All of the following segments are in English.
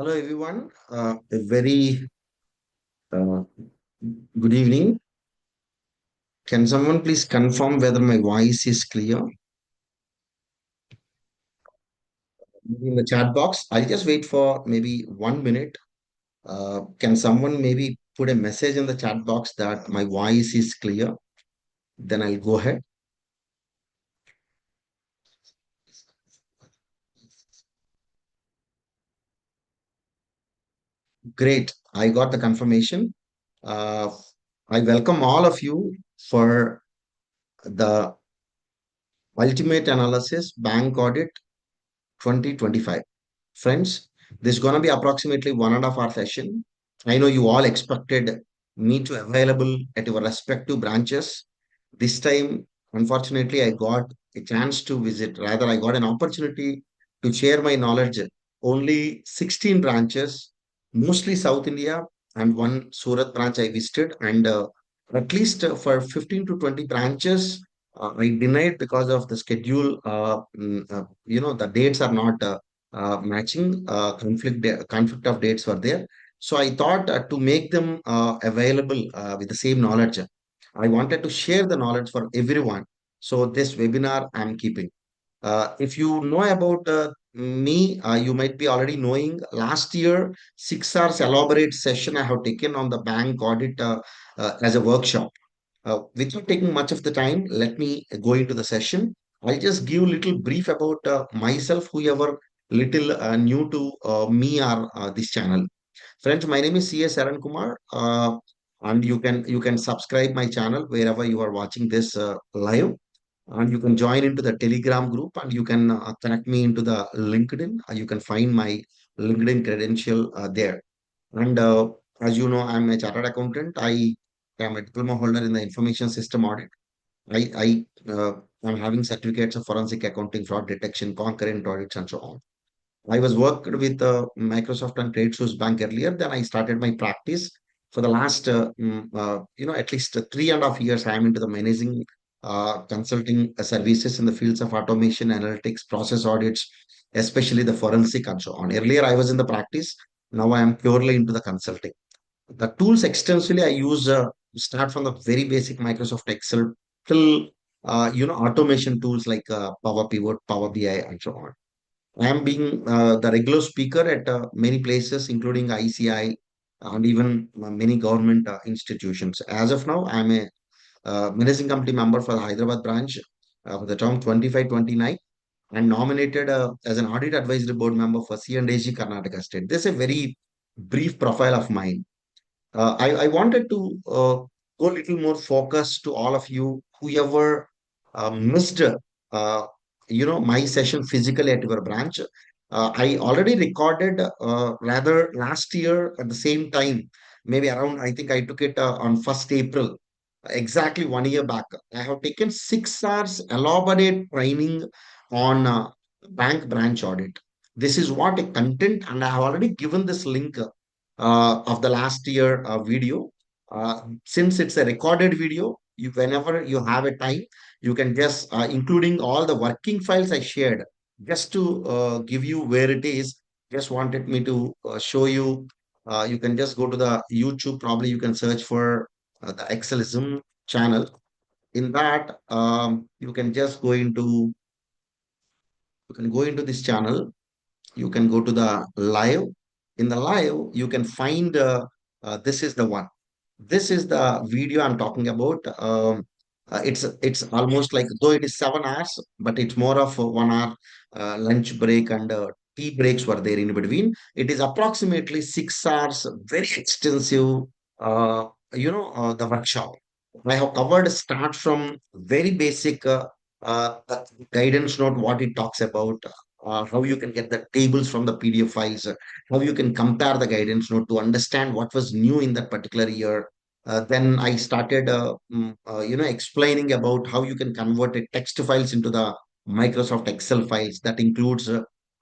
Hello, everyone. A very uh, good evening. Can someone please confirm whether my voice is clear? Maybe in the chat box. I'll just wait for maybe 1 minute. Can someone maybe put a message in the chat box that my voice is clear? Then I'll go ahead. Great. I got the confirmation. Uh, I welcome all of you for the Ultimate Analysis Bank Audit 2025. Friends, this is going to be approximately 1.5 hour session. I know you all expected me to available at your respective branches. This time, unfortunately, I got a chance to visit. Rather, I got an opportunity to share my knowledge. Only 16 branches, mostly South India, and one Surat branch I visited. And at least for 15 to 20 branches, I denied because of the schedule. The dates are not matching. Conflict of dates were there. So I thought to make them available with the same knowledge. I wanted to share the knowledge for everyone. So this webinar I'm keeping. If you know about me, you might be already knowing last year, 6 hours elaborate session I have taken on the bank audit as a workshop. Without taking much of the time, let me go into the session. I'll just give a little brief about myself, whoever little new to me or this channel. Friends, my name is C.S. Saran Kumar, and you can subscribe my channel wherever you are watching this live, and you can join into the Telegram group, and you can connect me into the LinkedIn. You can find my LinkedIn credential there. And as you know, I'm a chartered accountant. I am a diploma holder in the information system audit. I'm having certificates of forensic accounting, fraud detection, concurrent audits, and so on. I was worked with Microsoft and Trade Shoes Bank earlier. Then I started my practice for the last, at least 3.5 years. I am into the managing consulting services in the fields of automation, analytics, process audits, especially the forensic and so on. Earlier, I was in the practice. Now I am purely into the consulting. The tools extensively I use start from the very basic Microsoft Excel till automation tools like Power Pivot, Power BI, and so on. I am being the regular speaker at many places, including ICI and even many government institutions. As of now, I am a managing committee member for the Hyderabad branch for the term 25-29 and nominated as an audit advisory board member for C&AG Karnataka State. This is a very brief profile of mine. I wanted to go a little more focused to all of you, whoever missed, my session physically at your branch. I already recorded rather last year at the same time, maybe around, I think I took it on 1st April, exactly 1 year back. I have taken 6 hours elaborate training on bank branch audit. This is what a content, and I have already given this link of the last year video. Since it's a recorded video, whenever you have a time, you can just, including all the working files I shared, just to give you where it is. Just wanted me to show you. You can just go to the YouTube. Probably you can search for the Excelism channel. In that, you can go into this channel. You can go to the live. In the live, you can find this is the one. This is the video I'm talking about. It's almost like, though it is 7 hours, but it's more of a 1 hour lunch break, and tea breaks were there in between. It is approximately 6 hours, very extensive. The workshop. I have covered start from very basic the guidance note, what it talks about, how you can get the tables from the PDF files, how you can compare the guidance note to understand what was new in that particular year. Then I started, explaining about how you can convert a text files into the Microsoft Excel files. That includes,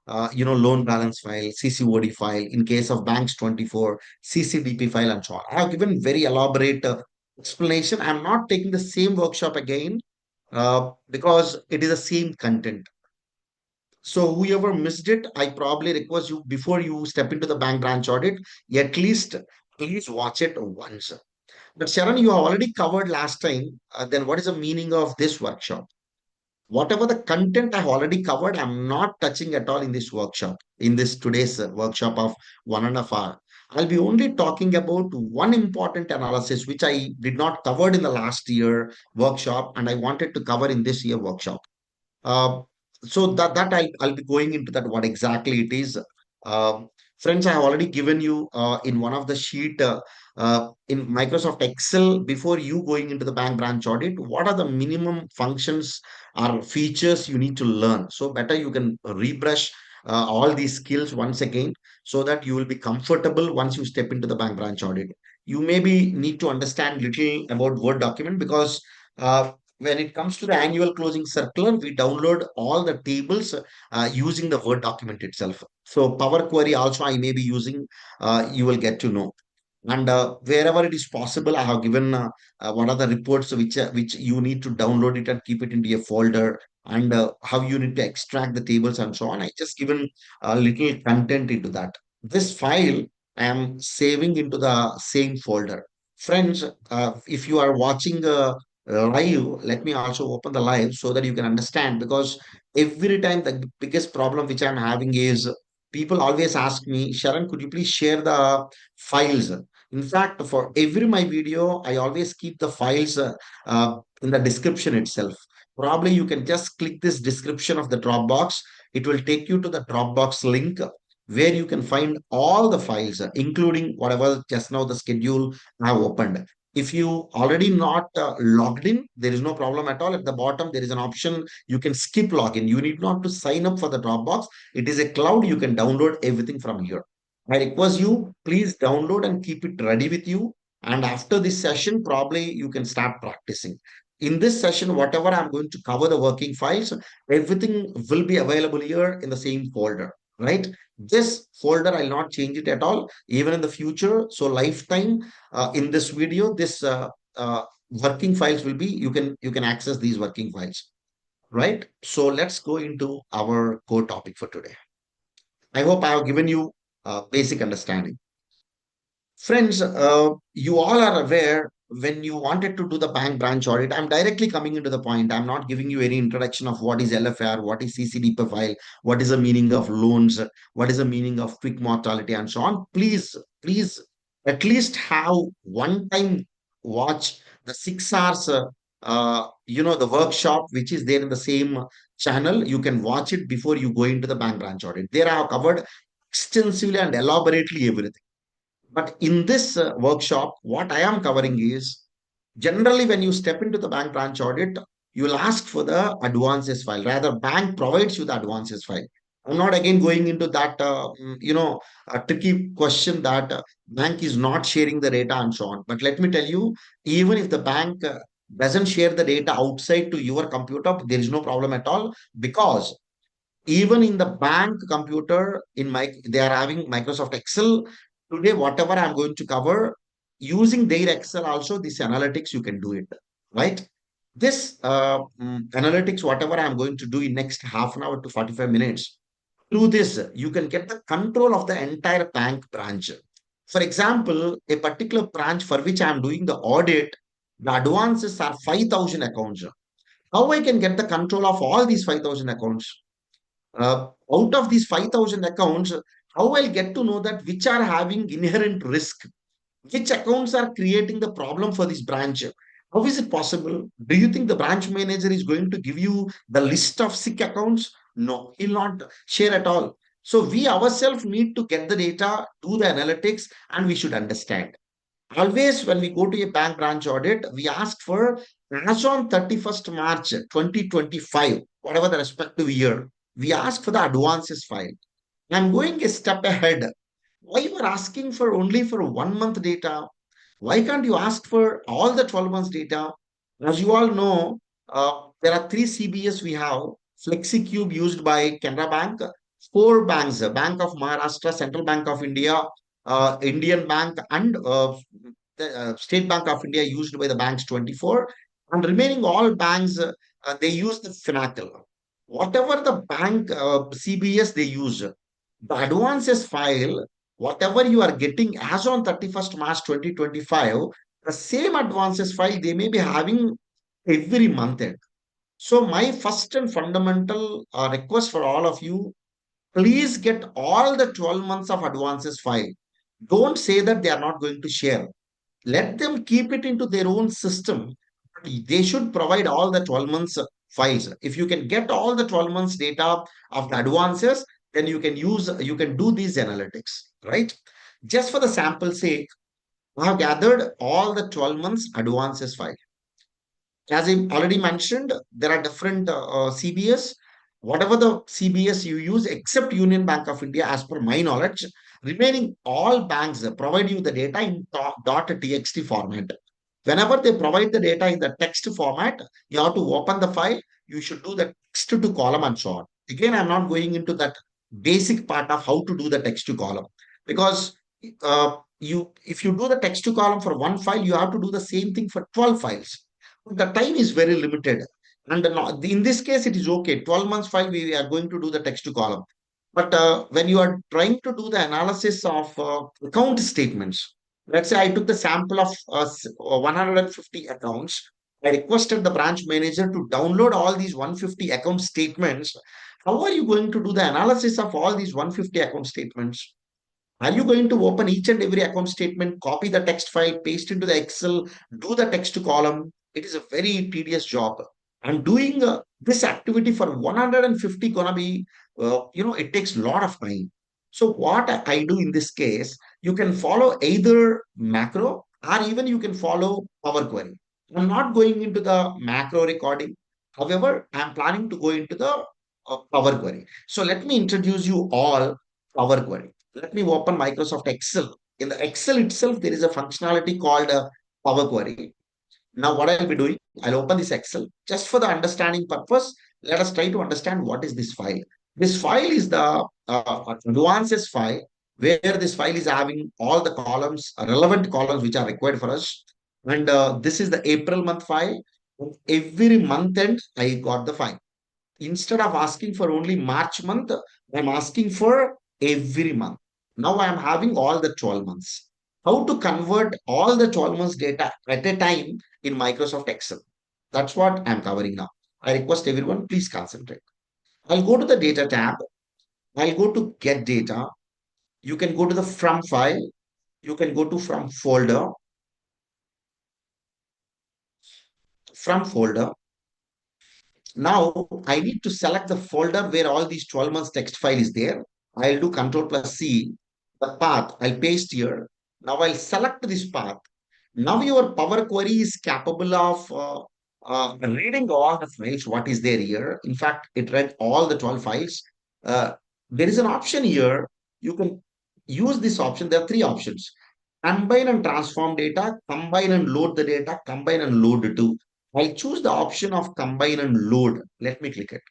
loan balance file, CCOD file, in case of banks 24, CCDP file, and so on. I have given very elaborate explanation. I'm not taking the same workshop again because it is the same content. So whoever missed it, I probably request you before you step into the bank branch audit, at least please watch it once. But Sharon, you have already covered last time. Then what is the meaning of this workshop? Whatever the content I've already covered, I'm not touching at all in this workshop, in this today's workshop of 1.5 hours. I'll be only talking about one important analysis which I did not covered in the last year workshop and I wanted to cover in this year workshop. Uh, so that I'll be going into that what exactly it is. Friends, I have already given you in one of the sheet in Microsoft Excel before you going into the bank branch audit. What are the minimum functions or features you need to learn? So better you can rebrush all these skills once again so that you will be comfortable once you step into the bank branch audit. You maybe need to understand little about Word document because when it comes to the annual closing circular, we download all the tables using the Word document itself. So Power Query also I may be using, you will get to know. And wherever it is possible, I have given what are the reports which you need to download it and keep it into a folder, and how you need to extract the tables and so on. I just given a little content into that. This file I am saving into the same folder. Friends, if you are watching live, let me also open the live so that you can understand because every time the biggest problem which I'm having is people always ask me, Sharon, could you please share the files? In fact, for every my video, I always keep the files in the description itself. Probably you can just click this description of the Dropbox. It will take you to the Dropbox link where you can find all the files, including whatever just now the schedule I have opened. If you already not logged in, there is no problem at all. At the bottom, there is an option you can skip login. You need not to sign up for the Dropbox. It is a cloud. You can download everything from here. I request you, please download and keep it ready with you. And after this session, probably you can start practicing. In this session, whatever I'm going to cover the working files, everything will be available here in the same folder, right? This folder, I'll not change it at all, even in the future. So lifetime in this video, this working files will be, you can access these working files, right? So let's go into our core topic for today. I hope I have given you basic understanding. Friends, you all are aware when you wanted to do the bank branch audit, I'm directly coming into the point. I'm not giving you any introduction of what is LFR, what is CCD profile, what is the meaning of loans, what is the meaning of quick mortality, and so on. Please, at least have one time watch the 6 hours, the workshop which is there in the same channel. You can watch it before you go into the bank branch audit. There I have covered extensively and elaborately everything. But in this workshop, what I am covering is generally when you step into the bank branch audit, you will ask for the advances file. Rather, bank provides you the advances file. I'm not again going into that, a tricky question that bank is not sharing the data and so on. But let me tell you, even if the bank doesn't share the data outside to your computer, there is no problem at all because even in the bank computer in my they are having Microsoft Excel. Today whatever I'm going to cover using their Excel also, this analytics you can do it, right? This analytics whatever I'm going to do in next half an hour to 45 minutes, through this you can get the control of the entire bank branch. For example, a particular branch for which I'm doing the audit, the advances are 5,000 accounts. How I can get the control of all these 5,000 accounts? Out of these 5,000 accounts, how I'll get to know that which are having inherent risk, which accounts are creating the problem for this branch? How is it possible? Do you think the branch manager is going to give you the list of sick accounts? No, he'll not share at all. So we ourselves need to get the data, do the analytics, and we should understand. Always, when we go to a bank branch audit, we ask for as on 31st March 2025, whatever the respective year, we ask for the advances file. I'm going a step ahead. Why you are asking for only for 1 month data? Why can't you ask for all the 12 months data? As you all know, there are three CBS we have. FlexiCube used by Canara Bank, four banks, Bank of Maharashtra, Central Bank of India, Indian Bank, and the State Bank of India used by the banks 24. And remaining all banks, they use the Finacle. whatever the bank CBS they use, the advances file, whatever you are getting as on 31st March 2025, the same advances file they may be having every month end. So my first and fundamental request for all of you, please get all the 12 months of advances file. Don't say that they are not going to share. Let them keep it into their own system. They should provide all the 12 months files. If you can get all the 12 months data of the advances, then you can do these analytics, right? Just for the sample sake, I have gathered all the 12 months advances file. As I already mentioned, there are different CBS. Whatever the CBS you use, except Union Bank of India, as per my knowledge, remaining all banks provide you the data in .txt format. Whenever they provide the data in the text format, you have to open the file. You should do the text to column and so on. Again, I'm not going into that basic part of how to do the text to column, because if you do the text to column for one file, you have to do the same thing for 12 files. The time is very limited. And in this case, it is okay. 12 months file, we are going to do the text to column. But when you are trying to do the analysis of account statements, let's say I took the sample of 150 accounts. I requested the branch manager to download all these 150 account statements. How are you going to do the analysis of all these 150 account statements? Are you going to open each and every account statement, copy the text file, paste into the Excel, do the text to column? It is a very tedious job. And doing this activity for 150 gonna be, it takes a lot of time. So what I do in this case, you can follow either macro or even you can follow Power Query. I'm not going into the macro recording. However, I'm planning to go into the Power Query. So let me introduce you all Power Query. Let me open Microsoft Excel. In the Excel itself, there is a functionality called Power Query. Now, what I'll be doing, I'll open this Excel just for the understanding purpose. Let us try to understand what is this file. This file is the nuances file, where this file is having all the columns, relevant columns which are required for us. And this is the April month file. Every month end, I got the file. Instead of asking for only March month, I'm asking for every month. Now I am having all the 12 months. How to convert all the 12 months data at a time in Microsoft Excel? That's what I'm covering now. I request everyone, please concentrate. I'll go to the data tab. I'll go to get data. You can go to the from file. You can go to from folder. Now I need to select the folder where all these 12 months text file is there. I'll do Control plus C. The path I'll paste here. Now I'll select this path. Now your Power Query is capable of reading all the files, what is there here. In fact, it read all the 12 files. Uh, there is an option here. You can use this option. There are three options. Combine and transform data, combine and load the data, combine and load to. I'll choose the option of combine and load. Let me click it.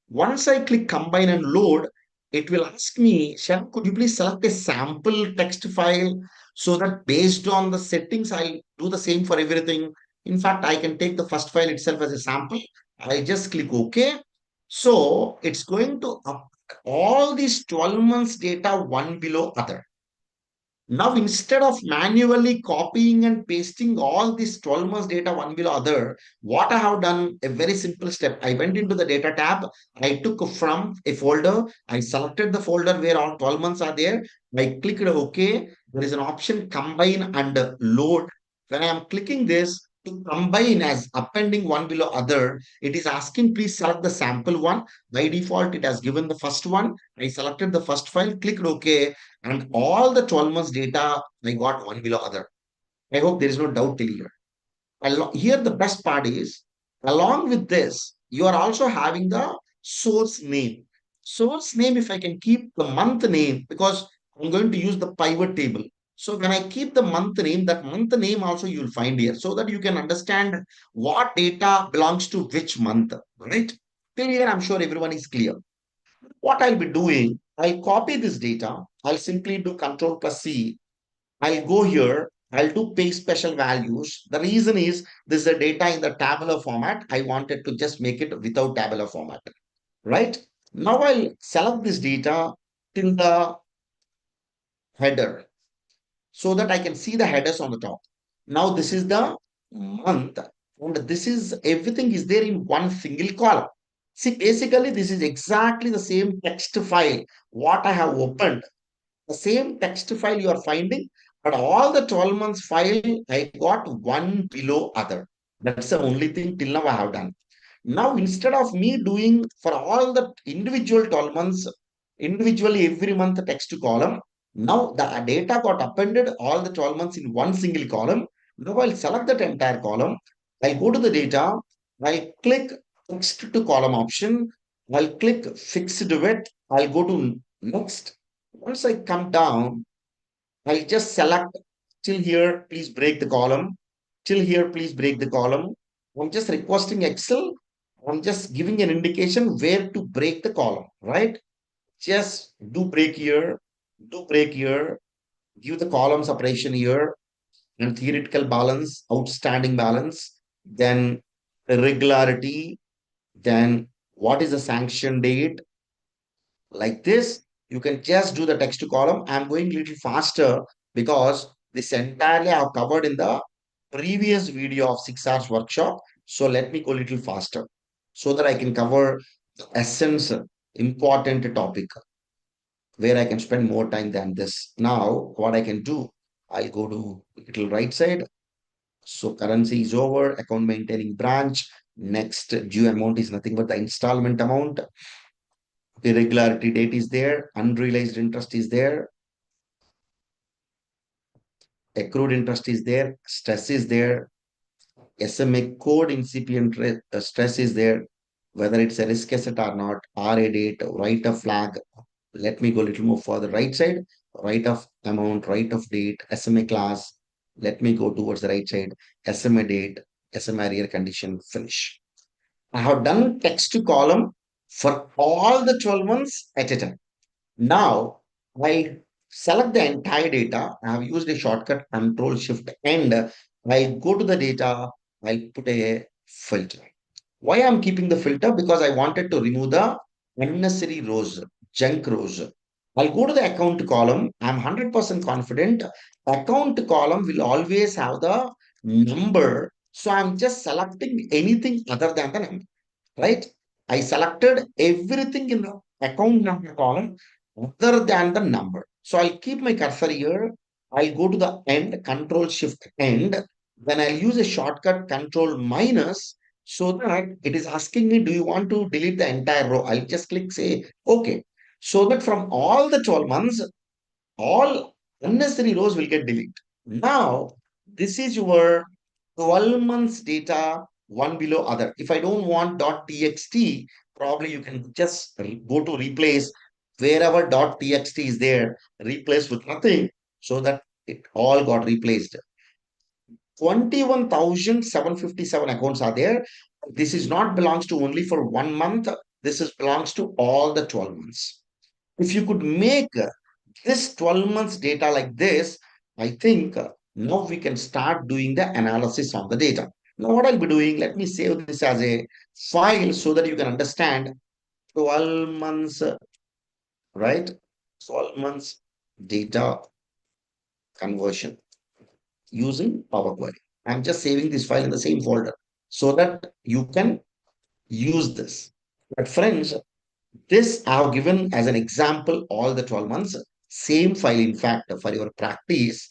Once I click combine and load, it will ask me, Shyam, could you please select a sample text file so that based on the settings, I'll do the same for everything. In fact, I can take the first file itself as a sample. I just click OK. So it's going to up all these 12 months data one below other. Now, instead of manually copying and pasting all this 12 months data one below other, what I have done, a very simple step. I went into the data tab. I took from a folder. I selected the folder where all 12 months are there. I clicked OK. There is an option combine and load. When I am clicking this to combine as appending one below other, it is asking please select the sample one. By default, it has given the first one. I selected the first file, clicked OK, and all the 12 months data I got one below other. I hope there is no doubt till here. Here the best part is, along with this, you are also having the source name. Source name, if I can keep the month name, because I'm going to use the pivot table. So when I keep the month name, that month name also you will find here, so that you can understand what data belongs to which month, right? Till here, I'm sure everyone is clear. What I'll be doing, I'll copy this data. I'll simply do Control plus C. I'll go here. I'll do pay special values. The reason is this is a data in the tabular format. I wanted to just make it without tabular format, right? Now I'll select this data till the header so that I can see the headers on the top. Now this is the month, and this is everything is there in one single column. See, basically, this is exactly the same text file what I have opened. The same text file you are finding, but all the 12 months file I got one below other. That's the only thing till now I have done. Now, instead of me doing for all the individual 12 months, individually every month text column, now the data got appended all the 12 months in one single column. Now I'll select that entire column. I'll go to the data. I'll click text to column option. I'll click fixed width. I'll go to next. Once I come down, I'll just select till here, please break the column. Till here, please break the column. I'm just requesting Excel. I'm just giving an indication where to break the column, right? Just do break here, give the column separation here, and theoretical balance, outstanding balance, then irregularity, then what is the sanction date, like this. You can just do the text to column. I'm going a little faster because this entirely I've covered in the previous video of 6 hours workshop. So let me go a little faster so that I can cover the essence, important topic where I can spend more time than this. Now, what I can do, I'll go to little right side. So currency is over, account maintaining branch. Next due amount is nothing but the installment amount. Irregularity date is there, unrealized interest is there, accrued interest is there, stress is there, SMA code incipient stress is there, whether it's a risk asset or not, RA date, write of flag. Let me go a little more further right side, write of amount, write of date, SMA class. Let me go towards the right side, SMA date, SMA area condition, finish. I have done text to column for all the 12 months at a time. Now, I select the entire data. I have used a shortcut Control Shift and I go to the data. I'll put a filter. Why I'm keeping the filter? Because I wanted to remove the unnecessary rows, junk rows. I'll go to the account column. I'm 100% confident. Account column will always have the number. So I'm just selecting anything other than the number, right? I selected everything in the account number column other than the number. So I'll keep my cursor here. I'll go to the end, Control Shift end. Then I'll use a shortcut Control minus so that it is asking me, do you want to delete the entire row? I'll just click say, okay. So that from all the 12 months, all unnecessary rows will get deleted. Now, this is your 12 months data, one below other. If I don't want .txt, probably you can just go to replace wherever .txt is there, replace with nothing so that it all got replaced. 21,757 accounts are there. This is not belongs to only for 1 month. This is belongs to all the 12 months. If you could make this 12 months data like this, I think now we can start doing the analysis on the data. Now, what I'll be doing, let me save this as a file so that you can understand 12 months, right? 12 months data conversion using Power Query. I'm just saving this file in the same folder so that you can use this. But friends, this I have given as an example all the 12 months, same file in fact for your practice,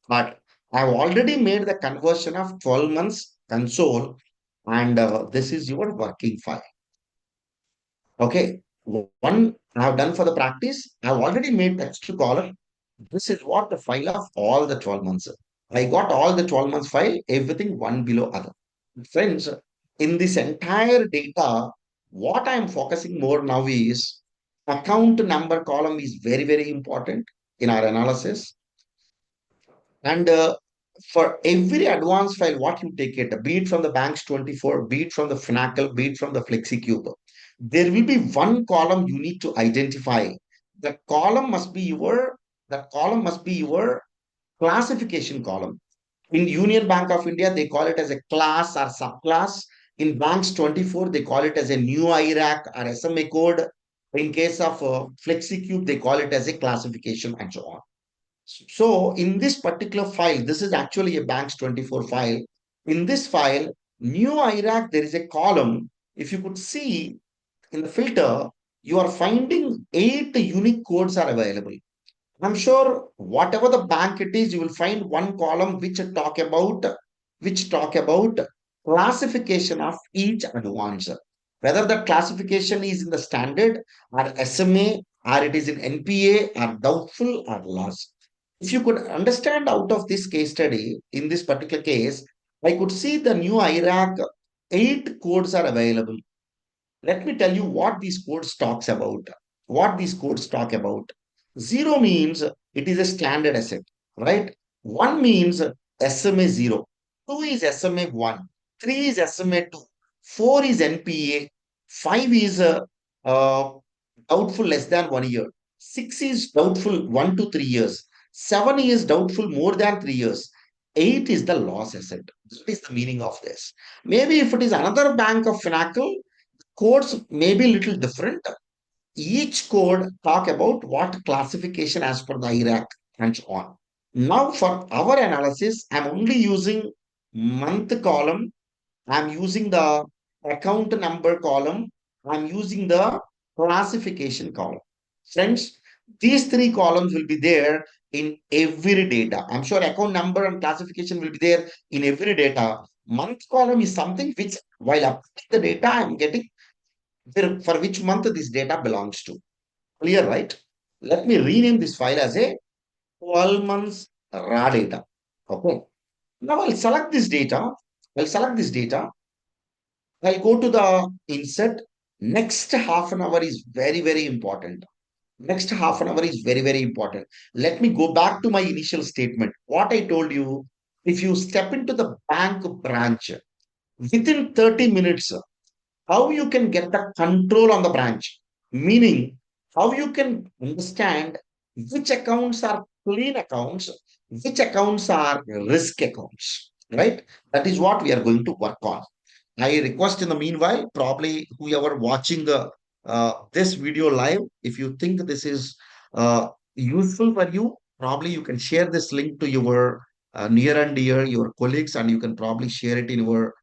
but I have already made the conversion of 12 months console and this is your working file. Okay, one I have done for the practice, I have already made text to column. This is what the file of all the 12 months. I got all the 12 months file, everything one below other. Friends, in this entire data, what I am focusing more now is account number column is very, very important in our analysis. And for every advanced file, what you take it, be it from the banks 24, be it from the Finacle, be it from the FlexiCube, there will be one column you need to identify. The column must be your classification column. In Union Bank of India, they call it as a class or subclass. In Banks 24, they call it as a new IRAC or SMA code. In case of FlexiCube, they call it as a classification and so on. So in this particular file, this is actually a Banks 24 file. In this file, new IRAC, there is a column. If you could see in the filter, you are finding 8 unique codes are available. I'm sure whatever the bank it is, you will find one column which talk about classification of each advance. Whether the classification is in the standard or SMA or it is in NPA or doubtful or loss. If you could understand out of this case study, in this particular case, I could see the new IRAC 8 codes are available. Let me tell you what these codes talks about. What these codes talk about. Zero means it is a standard asset, right? One means SMA zero. Two is SMA one. Three is SMA two. Four is NPA. Five is uh, doubtful less than 1 year. Six is doubtful 1 to 3 years. Seven is doubtful more than 3 years. Eight is the loss asset. That is the meaning of this. Maybe if it is another bank of Finacle, codes may be little different. Each code talk about what classification as per the IRAC and so on. Now for our analysis, I'm only using month column. I'm using the account number column. I'm using the classification column. Friends, these 3 columns will be there in every data. I'm sure account number and classification will be there in every data. Month column is something which while updating the data, I'm getting for which month this data belongs to. Clear, right? Let me rename this file as a 12 months raw data. Okay. Now I'll select this data. I'll select this data. I'll go to the insert. Next half an hour is very, very important. Next half an hour is very, very important. Let me go back to my initial statement. What I told you, if you step into the bank branch within 30 minutes, how you can get the control on the branch, meaning how you can understand which accounts are clean accounts, which accounts are risk accounts, right? That is what we are going to work on. I request in the meanwhile, probably whoever watching this video live, if you think this is useful for you, probably you can share this link to your near and dear, your colleagues, and you can probably share it in your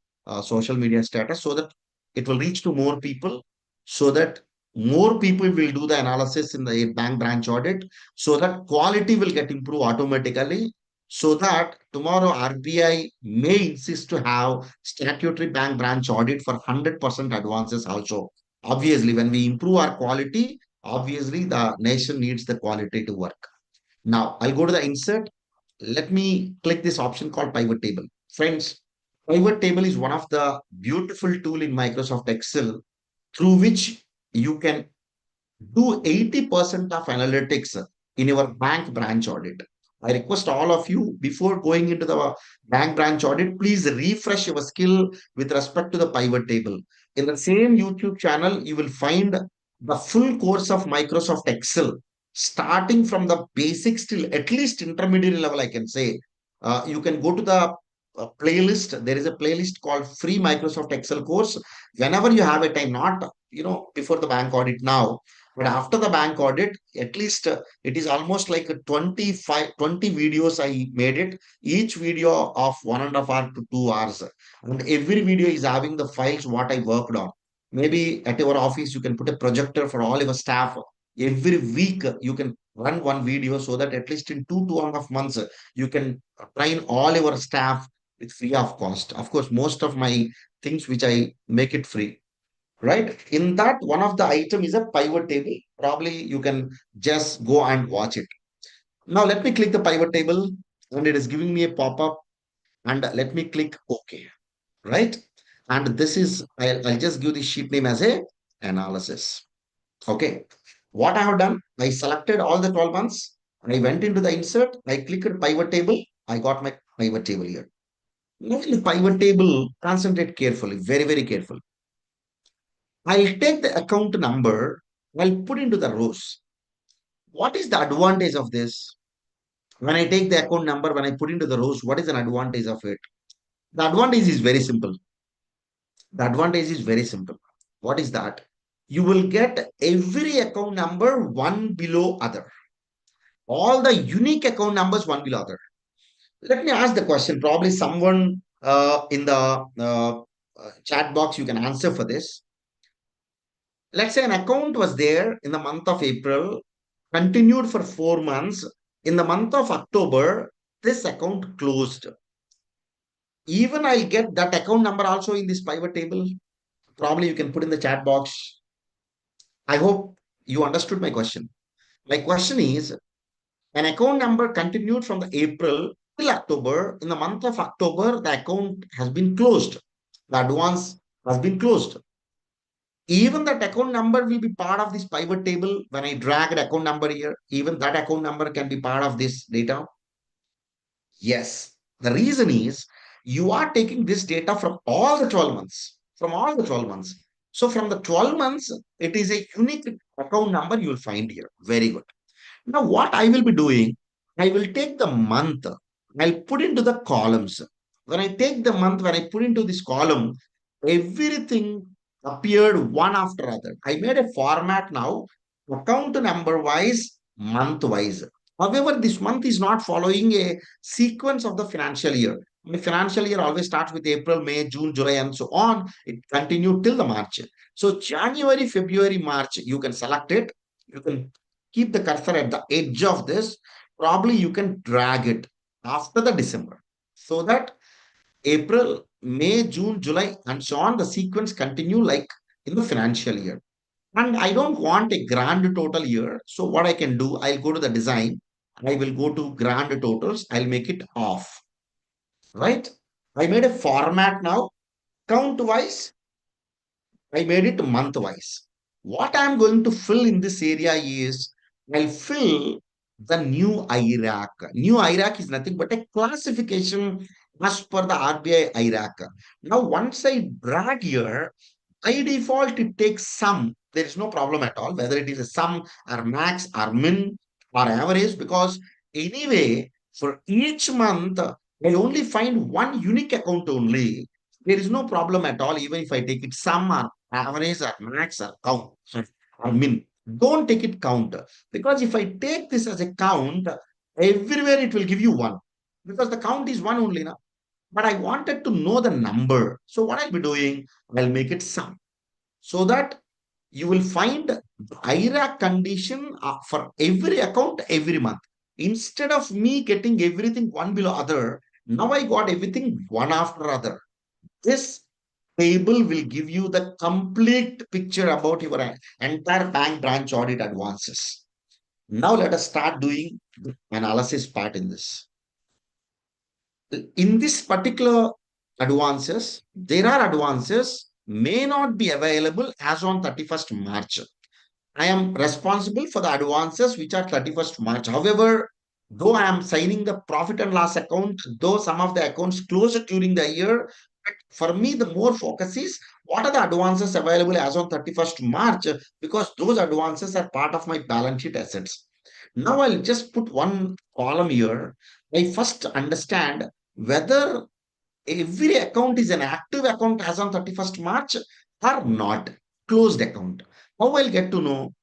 social media status so that it will reach to more people, so that more people will do the analysis in the bank branch audit, so that quality will get improved automatically, so that tomorrow RBI may insist to have statutory bank branch audit for 100% advances also. Obviously, when we improve our quality, obviously the nation needs the quality to work. Now, I'll go to the insert. Let me click this option called pivot table. Friends, pivot table is one of the beautiful tool in Microsoft Excel through which you can do 80% of analytics in your bank branch audit. I request all of you before going into the bank branch audit, please refresh your skill with respect to the pivot table. In the same YouTube channel, you will find the full course of Microsoft Excel, starting from the basics till at least intermediate level, I can say. You can go to the playlist. There is a playlist called free Microsoft Excel course. Whenever you have a time, not before the bank audit now, but after the bank audit, at least it is almost like a 25, 20 videos I made it. Each video of 1.5 hours to 2 hours. And every video is having the files what I worked on. Maybe at your office, you can put a projector for all your staff. Every week, you can run one video so that at least in 2.5 months, you can train all your staff with free of cost. Of course, most of my things which I make it free, right? In that, one of the item is a pivot table. Probably you can just go and watch it. Now let me click the pivot table and it is giving me a pop-up, and let me click OK, right? And this is, I'll just give the sheet name as a analysis. Okay. What I have done, I selected all the 12 months. I went into the insert. I clicked pivot table. I got my pivot table here. Now in the pivot table, concentrate carefully, very, very carefully. I'll take the account number, I'll put into the rows. What is the advantage of this? When I take the account number, when I put into the rows, what is an advantage of it? The advantage is very simple. The advantage is very simple. What is that? You will get every account number one below other. All the unique account numbers one below other. Let me ask the question. Probably someone in the chat box, you can answer for this. Let's say an account was there in the month of April, continued for 4 months. In the month of October, this account closed. Even I'll get that account number also in this pivot table. Probably you can put in the chat box. I hope you understood my question. My question is an account number continued from the April till October. In the month of October, the account has been closed. The advance has been closed. Even that account number will be part of this pivot table. When I drag the account number here, even that account number can be part of this data. Yes. The reason is you are taking this data from all the 12 months, from all the 12 months. So from the 12 months, it is a unique account number you will find here. Very good. Now, what I will be doing, I will take the month, I'll put into the columns. When I take the month, when I put into this column, everything appeared one after other. I made a format now, account number wise, month wise. However, this month is not following a sequence of the financial year. The financial year always starts with April, May, June, July, and so on. It continued till the March. So January, February, March, you can select it. You can keep the cursor at the edge of this. Probably you can drag it after the December so that April, May, June, July, and so on, the sequence continue like in the financial year. And I don't want a grand total year. So what I can do, I'll go to the design. I will go to grand totals. I'll make it off, right? I made a format now. Count wise, I made it month wise. What I'm going to fill in this area is I'll fill the new IRAC. New IRAC is nothing but a classification as per the RBI IRAC. Now, once I drag here, by default, it takes sum. There is no problem at all, whether it is a sum or max or min or average, because anyway, for each month, I only find one unique account only. There is no problem at all, even if I take it sum or average or max or count or min. Don't take it count. Because if I take this as a count, everywhere it will give you one. Because the count is one only now. But I wanted to know the number. So what I'll be doing, I'll make it sum. So that you will find the IRAC condition for every account every month. Instead of me getting everything one below other, now I got everything one after other. This table will give you the complete picture about your entire bank branch audit advances. Now let us start doing the analysis part in this. In this particular advances, there are advances may not be available as on 31st March. I am responsible for the advances which are 31st March. However, though I am signing the profit and loss account, though some of the accounts closed during the year, but for me, the more focus is what are the advances available as on 31st March, because those advances are part of my balance sheet assets. Now I'll just put one column here. I first understand whether every account is an active account as on 31st March or not, closed account. How I'll get to know?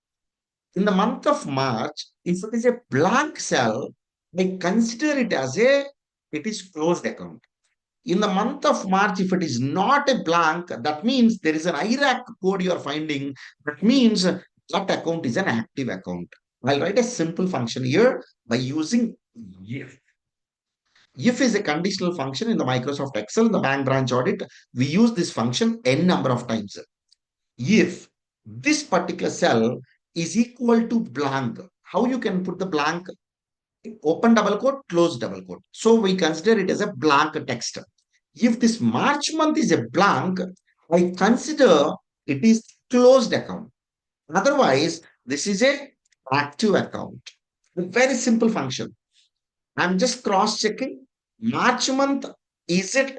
In the month of March, if it is a blank cell, I consider it as it is closed account. In the month of March, if it is not a blank, that means there is an IRAC code you are finding. That means that account is an active account. I'll write a simple function here by using if. If is a conditional function in the Microsoft Excel, in the bank branch audit. We use this function n number of times. If this particular cell is equal to blank, how you can put the blank? Open double quote, close double quote. So we consider it as a blank text. If this March month is a blank, I consider it is closed account. Otherwise, this is a active account. A very simple function. I'm just cross checking. March month, is it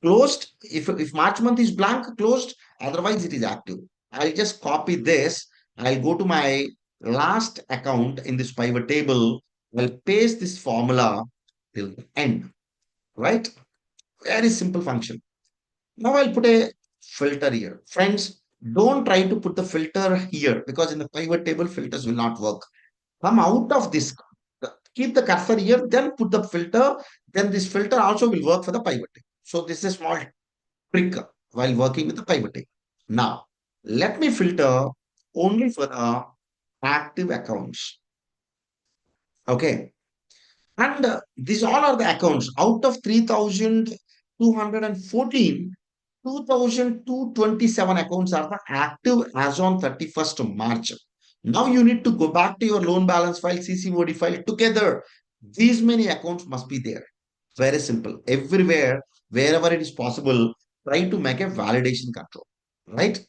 closed? If March month is blank, closed, otherwise it is active. I'll just copy this. I'll go to my last account in this pivot table. I'll paste this formula till the end, right? Very simple function. Now I'll put a filter here. Friends, don't try to put the filter here because in the pivot table, filters will not work. Come out of this. Keep the cursor here, then put the filter. Then this filter also will work for the pivot table. So this is a small trick while working with the pivot table. Now, let me filter only for the active accounts. Okay. And these all are the accounts. Out of 3,214, 2,227 accounts are the active as on 31st March. Now you need to go back to your loan balance file, CCOD file together. These many accounts must be there. Very simple. Everywhere, wherever it is possible, try to make a validation control. Right?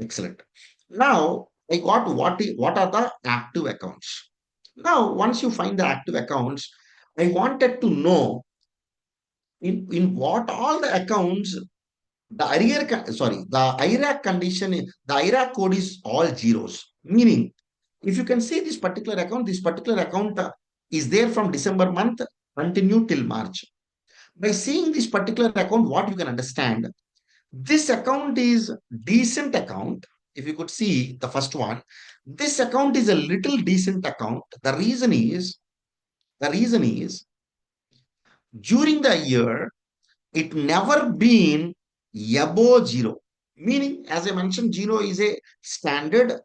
Excellent. Now, I got what are the active accounts. Now, once you find the active accounts, I wanted to know in what all the accounts the the IRAC condition, the IRAC code is all zeros. Meaning, if you can see this particular account is there from December month, continue till March. By seeing this particular account, what you can understand, this account is decent account. If you could see the first one, this account is a little decent account. The reason is during the year, it never been above zero. Meaning, as I mentioned, zero is a standard.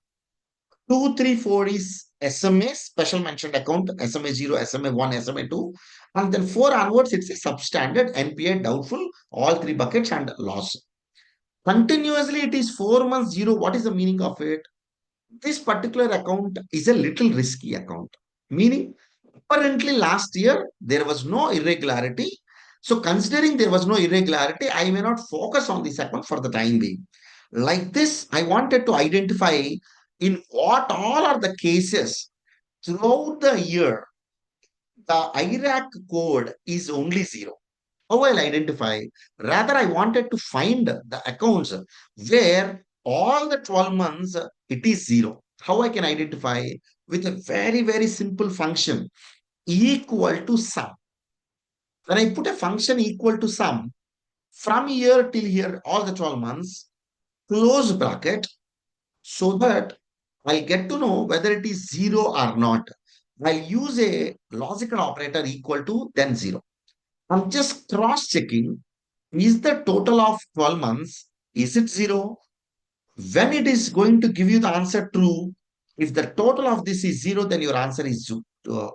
234 is SMA, special mentioned account, SMA 0, SMA 1, SMA 2. And then 4 onwards, it's a substandard, NPA, doubtful, all three buckets and loss. Continuously, it is 4 months zero. What is the meaning of it? This particular account is a little risky account. Meaning, apparently last year there was no irregularity. So considering there was no irregularity, I may not focus on this account for the time being. Like this, I wanted to identify in what all are the cases throughout the year, the IRAC code is only zero. How I'll identify? Rather, I wanted to find the accounts where all the 12 months it is zero. How I can identify? With a very, very simple function equal to sum. When I put a function equal to sum, from here till here, all the 12 months, close bracket, so that I get to know whether it is zero or not. I'll use a logical operator equal to then zero. I'm just cross checking, is the total of 12 months, is it zero? When it is going to give you the answer true, if the total of this is zero, then your answer is true.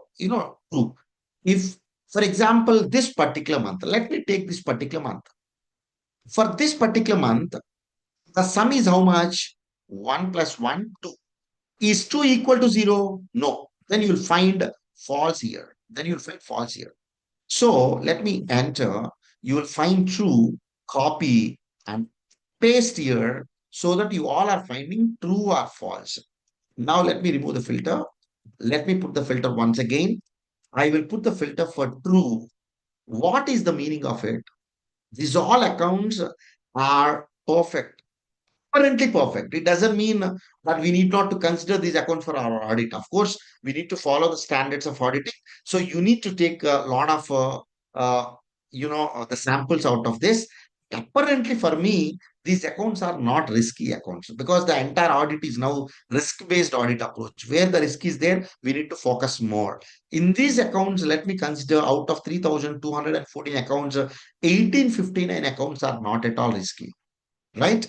If, for example, this particular month, let me take this particular month. For this particular month, the sum is how much? 1 plus 1, 2. Is 2 equal to 0? No. Then you'll find false here. Then you'll find false here. So let me enter. You will find true, copy, and paste here so that you all are finding true or false. Now let me remove the filter. Let me put the filter once again. I will put the filter for true. What is the meaning of it? These all accounts are perfect, currently perfect. It doesn't mean that we need not to consider these accounts for our audit. Of course, we need to follow the standards of auditing. So you need to take a lot of the samples out of this. Apparently, for me, these accounts are not risky accounts because the entire audit is now risk-based audit approach. Where the risk is there, we need to focus more. In these accounts, let me consider out of 3,214 accounts, 1,859 accounts are not at all risky, right?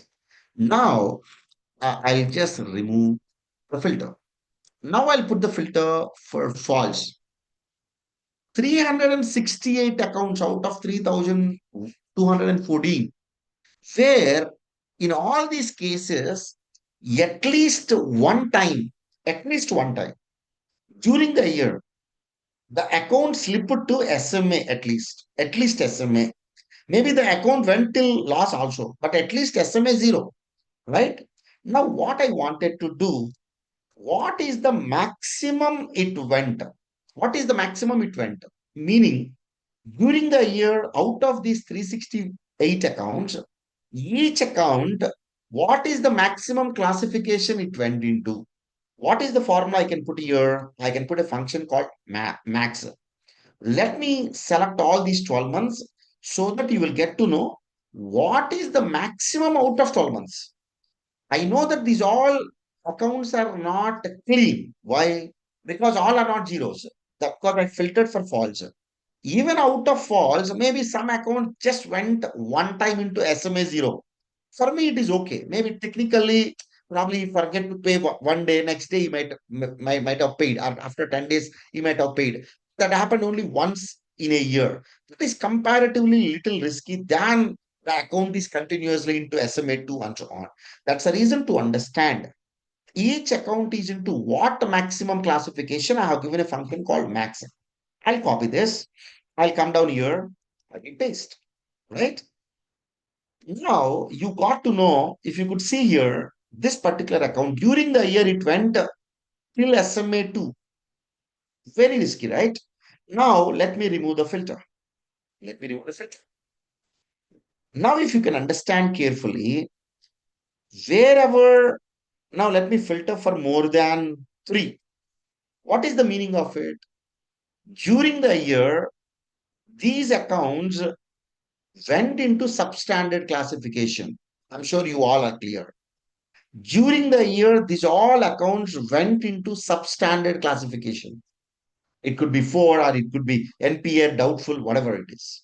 Now, I'll just remove the filter. Now I'll put the filter for false. 368 accounts out of 3,214, where in all these cases, at least one time, at least one time during the year, the account slipped to SMA at least SMA. Maybe the account went till loss also, but at least SMA 0, right? Now, what I wanted to do, what is the maximum it went? What is the maximum it went? Meaning, during the year, out of these 368 accounts, each account, what is the maximum classification it went into? What is the formula I can put here? I can put a function called max. Let me select all these 12 months so that you will get to know what is the maximum out of 12 months. I know that these all accounts are not clean. Why? Because all are not zeros. Because I filtered for false. Even out of false, maybe some account just went one time into SMA zero. For me, it is okay. Maybe technically, probably forget to pay one day, next day he might have paid, or after 10 days he might have paid. That happened only once in a year. That is comparatively little risky than the account is continuously into SMA 2 and so on. That's a reason to understand. Each account is into what maximum classification. I have given a function called max. I'll copy this. I'll come down here. I will paste. Right? Now you got to know, if you could see here, this particular account during the year it went till SMA 2. Very risky, right? Now let me remove the filter. Let me remove the filter. Now, if you can understand carefully, wherever, now let me filter for more than three. What is the meaning of it? During the year, these accounts went into substandard classification. I'm sure you all are clear. During the year, these all accounts went into substandard classification. It could be four or it could be NPA, doubtful, whatever it is.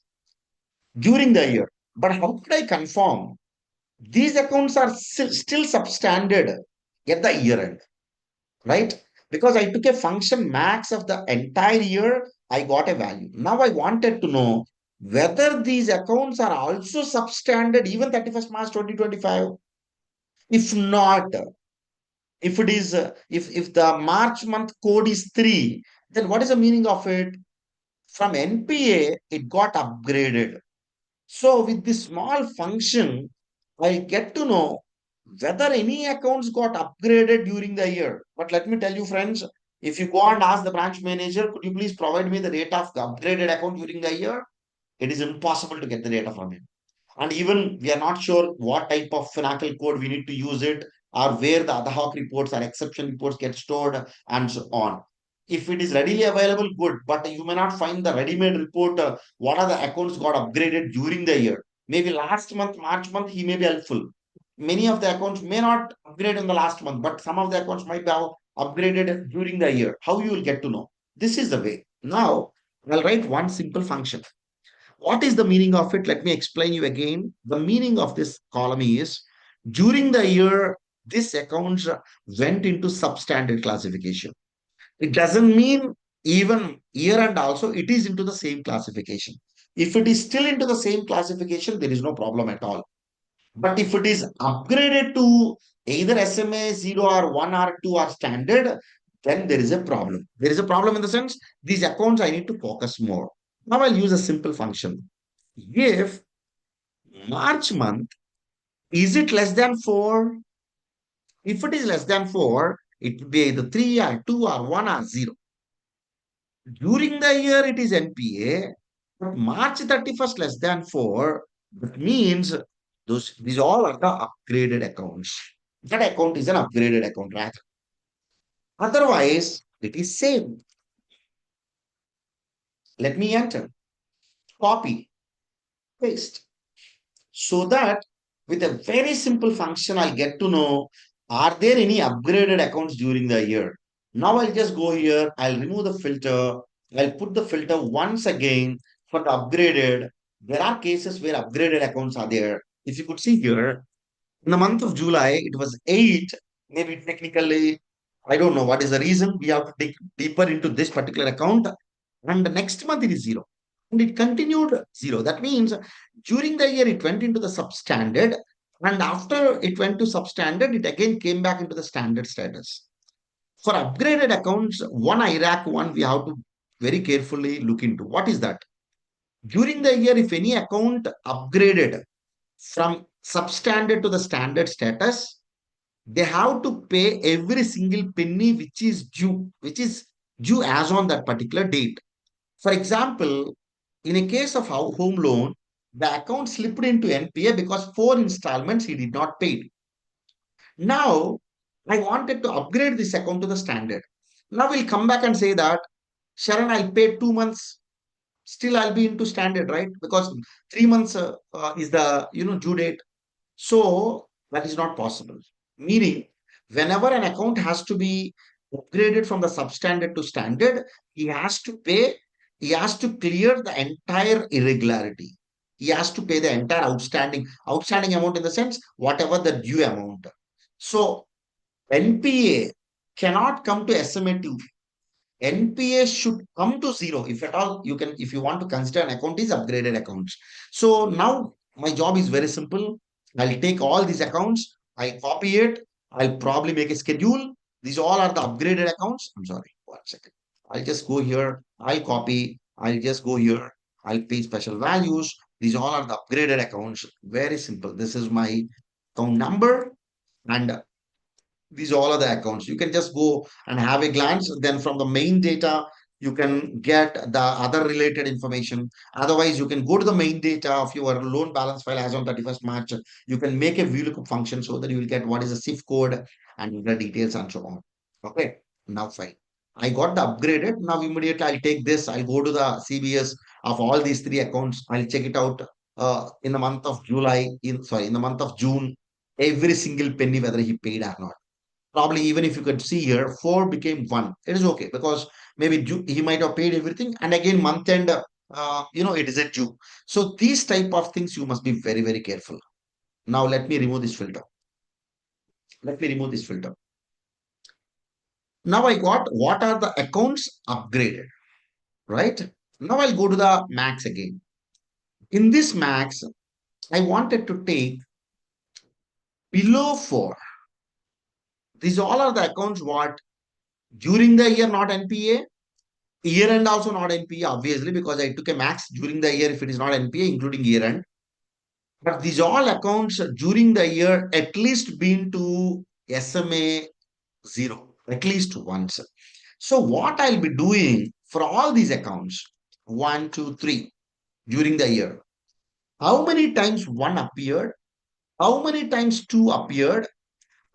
During the year. But how could I confirm? These accounts are still substandard at the year end, right? Because I took a function max of the entire year, I got a value. Now I wanted to know whether these accounts are also substandard even 31st March 2025. If not, if it is if the March month code is 3, then what is the meaning of it? From NPA it got upgraded. So with this small function I get to know whether any accounts got upgraded during the year. But let me tell you friends, if you go and ask the branch manager, could you please provide me the data of the upgraded account during the year, it is impossible to get the data from him. And even we are not sure what type of financial code we need to use it, or where the ad hoc reports or exception reports get stored, and so on. If it is readily available, good, but you may not find the ready-made report. What are the accounts got upgraded during the year? Maybe last month, March month, he may be helpful. Many of the accounts may not upgrade in the last month, but some of the accounts might have upgraded during the year. How you will get to know? This is the way. Now, I'll write one simple function. What is the meaning of it? Let me explain you again. The meaning of this column is during the year, this accounts went into substandard classification. It doesn't mean even year and also it is into the same classification. If it is still into the same classification, there is no problem at all. But if it is upgraded to either SMA 0 or 1 or 2 or standard, then there is a problem. There is a problem in the sense these accounts I need to focus more. Now I'll use a simple function. If March month, is it less than 4? If it is less than 4, it will be either 3 or 2 or 1 or 0. During the year, it is NPA, but March 31st less than 4, that means these all are the upgraded accounts. That account is an upgraded account, right? Otherwise, it is same. Let me enter, copy, paste. So that with a very simple function, I'll get to know, are there any upgraded accounts during the year? Now I'll just go here, I'll remove the filter, I'll put the filter once again for the upgraded. There are cases where upgraded accounts are there. If you could see here, in the month of July, it was 8. Maybe technically, I don't know what is the reason. We have to dig deeper into this particular account. And the next month, it is 0. And it continued 0. That means during the year, it went into the substandard. And after it went to substandard, it again came back into the standard status. For upgraded accounts, one IRAC one, we have to very carefully look into. What is that? During the year, if any account upgraded from substandard to the standard status, they have to pay every single penny which is due as on that particular date. For example, in a case of home loan, the account slipped into NPA because 4 installments he did not pay. Now, I wanted to upgrade this account to the standard. Now we'll come back and say that, Sharon, I'll pay 2 months. Still, I'll be into standard, right? Because 3 months is the due date. So that is not possible. Meaning, whenever an account has to be upgraded from the substandard to standard, he has to pay, he has to clear the entire irregularity. He has to pay the entire outstanding amount in the sense, whatever the due amount. So NPA cannot come to SMA2. NPA should come to zero. If at all you can, if you want to consider an account is upgraded accounts. So now my job is very simple. I'll take all these accounts, I'll copy it, I'll probably make a schedule. These all are the upgraded accounts. I'm sorry, 1 second. I'll just go here, I'll copy, I'll just go here, I'll pay special values. These all are the upgraded accounts. Very simple. This is my account number, and these all are the accounts. You can just go and have a glance. Then from the main data, you can get the other related information. Otherwise, you can go to the main data of your loan balance file as on 31st March. You can make a VLOOKUP function so that you will get what is the SIF code and the details and so on. Okay, now fine. I got the upgraded. Now immediately I'll take this. I'll go to the CBS of all these three accounts. I'll check it out in the month of July, in the month of June, every single penny, whether he paid or not. Probably even if you could see here, four became one. It is okay because maybe he might have paid everything, and again month end, it is a due. So these type of things you must be very very careful. Now let me remove this filter. Let me remove this filter. Now I got what are the accounts upgraded, right? Now I'll go to the max again. In this max, I wanted to take below four. These all are the accounts what during the year not NPA, year end also not NPA, obviously, because I took a max during the year if it is not NPA, including year end. But these all accounts during the year at least been to SMA zero, at least once. So what I'll be doing for all these accounts, one, two, three, during the year, how many times one appeared, how many times two appeared,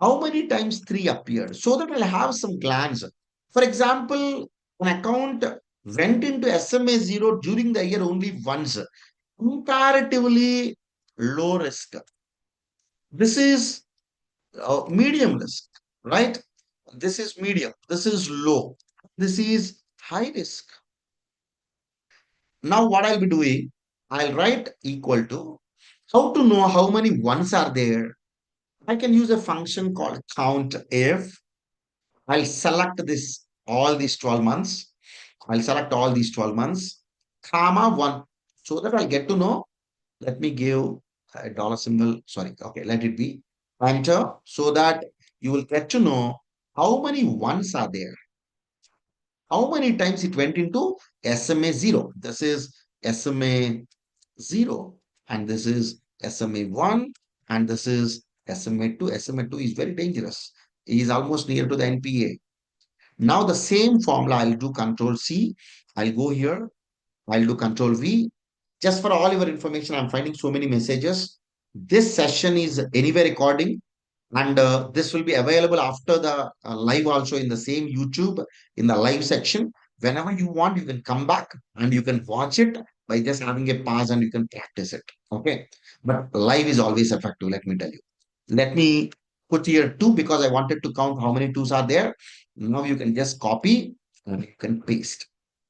how many times three appeared, so that I'll have some glance. For example, an account went into SMA 0 during the year only once, comparatively low risk. This is medium risk, right? This is medium, this is low, this is high risk. Now, what I'll be doing, I'll write equal to how to know how many ones are there. I can use a function called count if. I'll select this all these 12 months. I'll select all these 12 months, comma one, so that I'll get to know. Let me give a dollar symbol. Sorry. Okay, let it be enter so that you will get to know how many ones are there. How many times it went into SMA 0. This is SMA 0 and this is SMA 1 and this is SMA 2. SMA 2 is very dangerous. It is almost near to the NPA. Now the same formula, I'll do Control C. I'll go here. I'll do Control V. Just for all your information, I'm finding so many messages. This session is anyway recording, and this will be available after the live also in the same YouTube in the live section. Whenever you want, you can come back and you can watch it by just having a pause and you can practice it. Okay. But live is always effective, let me tell you. Let me put here two because I wanted to count how many twos are there. Now you can just copy and you can paste.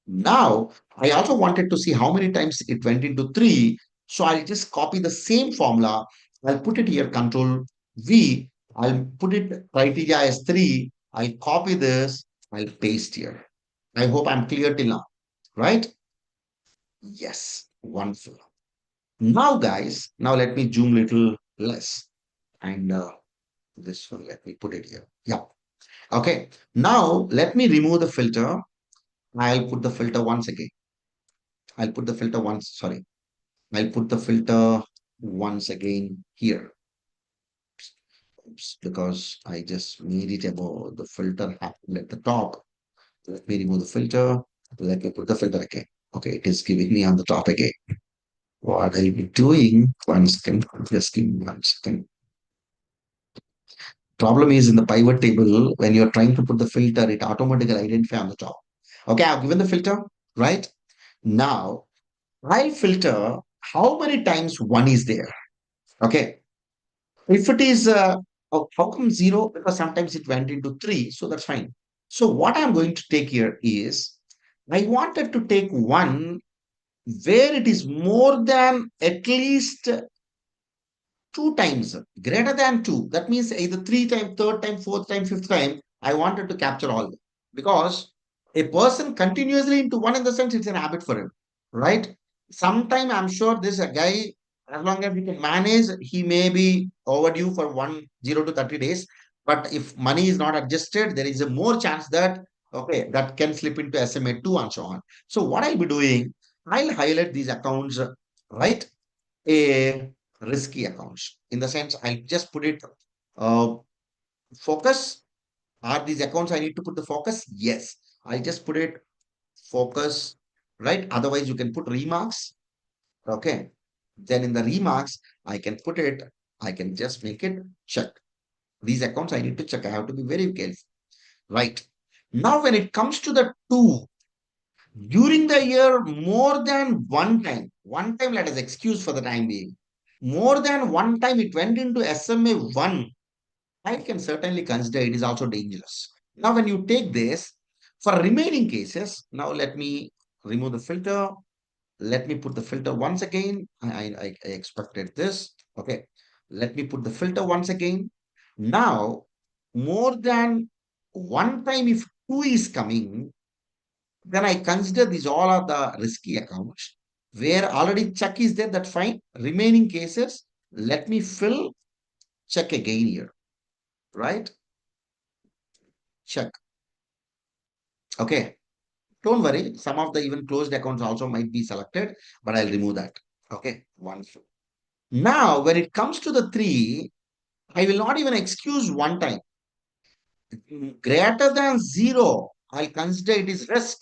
Now, I also wanted to see how many times it went into three. So I'll just copy the same formula. I'll put it here, Control V. I'll put it criteria as three. I'll copy this. I'll paste here. I hope I'm clear till now, right? Yes, wonderful. Now, guys, now let me zoom little less. And this one, let me put it here. Yeah. Okay. Now, let me remove the filter. I'll put the filter once again. I'll put the filter once, sorry. I'll put the filter once again here. Oops, because I just made it above the filter happened at the top. Let me remove the filter. Let me put the filter again. Okay, it is giving me on the top again. What I'll be doing, 1 second, just give me 1 second. Problem is in the pivot table, when you're trying to put the filter, it automatically identify on the top. Okay, I've given the filter, right? Now, I'll filter how many times one is there. Okay. If it is, how come zero? Because sometimes it went into three, so that's fine. So what I'm going to take here is, I wanted to take one where it is more than at least two times, greater than two. That means either three time, third time, fourth time, fifth time. I wanted to capture all because a person continuously into one in the sense it's an habit for him, right? Sometime I'm sure this a guy, as long as he can manage, he may be overdue for 1 0 to 30 days. But if money is not adjusted, there is a more chance that okay, that can slip into SMA2 and so on. So what I'll be doing, I'll highlight these accounts, right? A risky accounts in the sense I just put it uh, focus. Are these accounts I need to put the focus? Yes, I just put it focus, right? Otherwise, you can put remarks. Okay. Then in the remarks, I can put it, I can just make it check. These accounts I need to check. I have to be very careful. Right. Now, when it comes to the two, during the year, more than one time, let us excuse for the time being, more than one time it went into SMA1, I can certainly consider it is also dangerous. Now, when you take this, for remaining cases, now let me remove the filter. Let me put the filter once again. I expected this. Okay. Let me put the filter once again. Now, more than one time, if two is coming, then I consider these all are the risky accounts where already check is there. That's fine. Remaining cases, let me fill check again here, right? Check. Okay. Don't worry. Some of the even closed accounts also might be selected, but I'll remove that. Okay. One. Now, when it comes to the three, I will not even excuse one time. Greater than zero, I'll consider it is risk.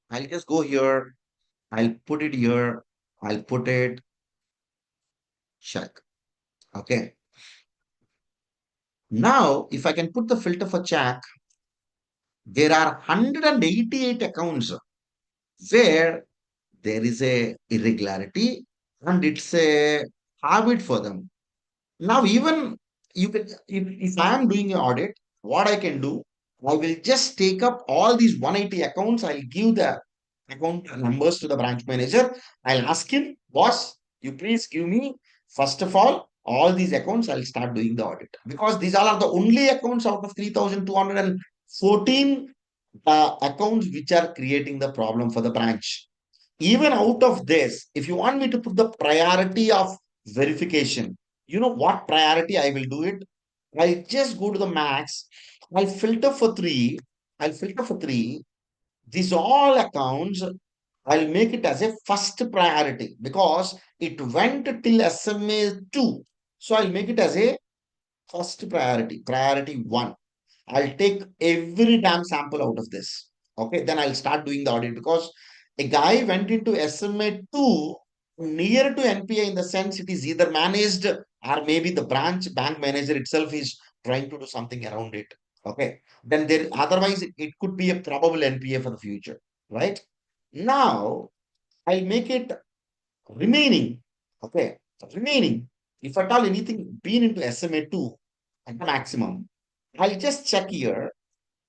I'll just go here. I'll put it here. I'll put it check. Okay. Now, if I can put the filter for check, there are 188 accounts where there is a irregularity and it's a habit for them. Now, even you can, if I am doing an audit, what I can do, I will just take up all these 180 accounts. I'll give the account numbers to the branch manager. I'll ask him, boss, you please give me, first of all these accounts. I'll start doing the audit because these all are the only accounts out of 3,214 accounts which are creating the problem for the branch. Even out of this, if you want me to put the priority of verification, you know what priority I will do it? I'll just go to the max. I'll filter for three. I'll filter for three. These all accounts, I'll make it as a first priority because it went till SMA 2. So I'll make it as a first priority, priority one. I'll take every damn sample out of this. Okay, then I'll start doing the audit because a guy went into SMA 2 near to NPA in the sense it is either managed or maybe the branch bank manager itself is trying to do something around it. Okay, then there otherwise it could be a probable NPA for the future, right? Now I'll make it remaining. Okay, remaining. If at all anything been into SMA2 at the maximum, I'll just check here.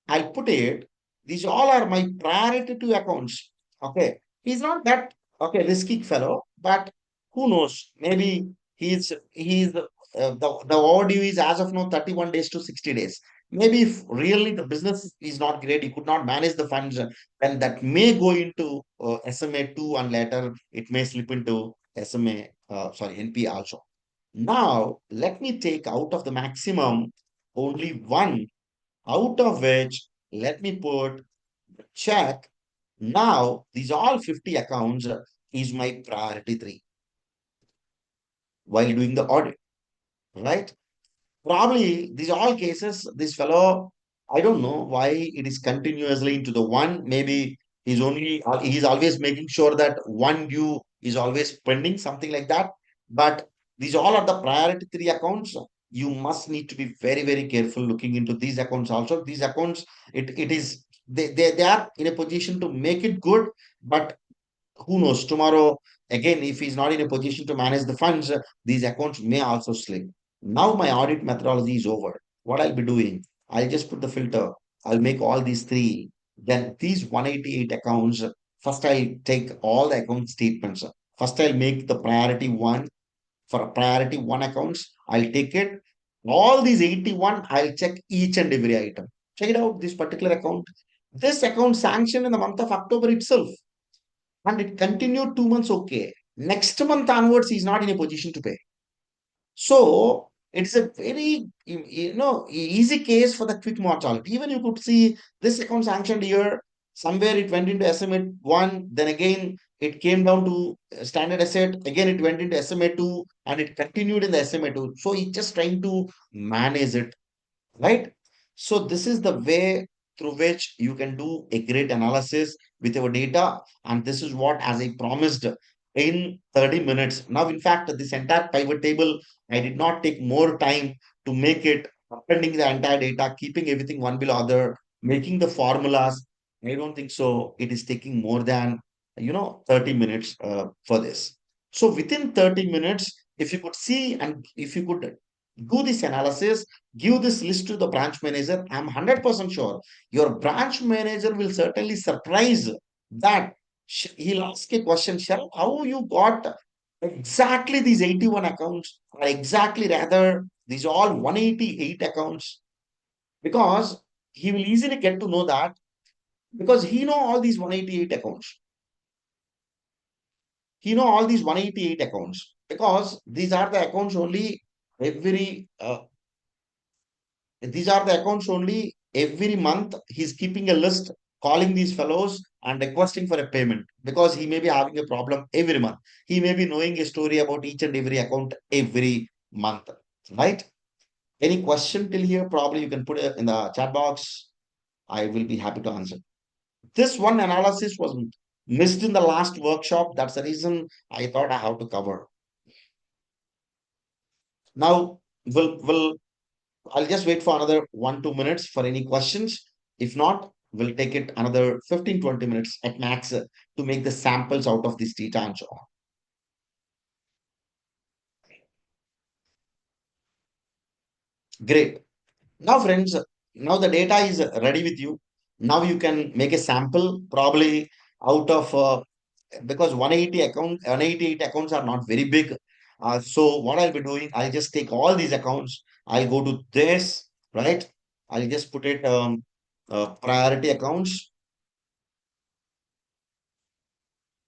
I'll put it. These all are my priority two accounts. Okay. He's not that okay risky fellow, but who knows? Maybe the overdue is as of now 31 days to 60 days. Maybe if really the business is not great, he could not manage the funds, then that may go into SMA2 and later it may slip into SMA, sorry, NP also. Now, let me take out of the maximum only one, out of which let me put check. Now, these all 50 accounts is my priority three while doing the audit, right? Probably these all cases, this fellow, I don't know why it is continuously into the one. Maybe he's always making sure that one due is always pending, something like that. But these all are the priority three accounts. you must need to be very, very careful looking into these accounts also. These accounts, it is they are in a position to make it good, but who knows, tomorrow again, if he's not in a position to manage the funds, these accounts may also slip. Now my audit methodology is over. What I'll be doing, I'll just put the filter. I'll make all these three. Then these 188 accounts, first I'll take all the account statements. First I'll make the priority one. For a priority one accounts, I'll take it. All these 81, I'll check each and every item. Check it out, this particular account. This account sanctioned in the month of October itself, and it continued 2 months. Okay. Next month onwards, he's not in a position to pay. So it's a very easy case for the quick mortality. Even you could see this account sanctioned here. Somewhere it went into SMA one, then again it came down to standard asset. Again it went into SMA two, and it continued in the SMA two. So he's just trying to manage it, right? So this is the way through which you can do a great analysis with your data. And this is what, as I promised, in 30 minutes. Now, in fact, this entire pivot table, I did not take more time to make it, appending the entire data, keeping everything one below other, making the formulas. I don't think so. It is taking more than, 30 minutes for this. So within 30 minutes, if you could see and if you could do this analysis, give this list to the branch manager, I'm 100% sure your branch manager will certainly surprise that he'll ask a question, Sharon, how you got exactly these 81 accounts, or exactly rather, these all 188 accounts? Because he will easily get to know that, because he know all these 188 accounts. He know all these 188 accounts because these are the accounts only every these are the accounts only every month. He's keeping a list, calling these fellows and requesting for a payment, because he may be having a problem every month. He may be knowing a story about each and every account every month, right? Any question till here? Probably you can put it in the chat box. I will be happy to answer. This one analysis was missed in the last workshop. That's the reason I thought I have to cover. Now, will I'll just wait for another 1, 2 minutes for any questions. If not, we'll take it another 15, 20 minutes at max to make the samples out of this data and so on. Great. Now, friends, now the data is ready with you. Now you can make a sample, probably out of because 188 accounts are not very big. So what I'll be doing, I'll just take all these accounts. I'll go to this, right? I'll just put it priority accounts,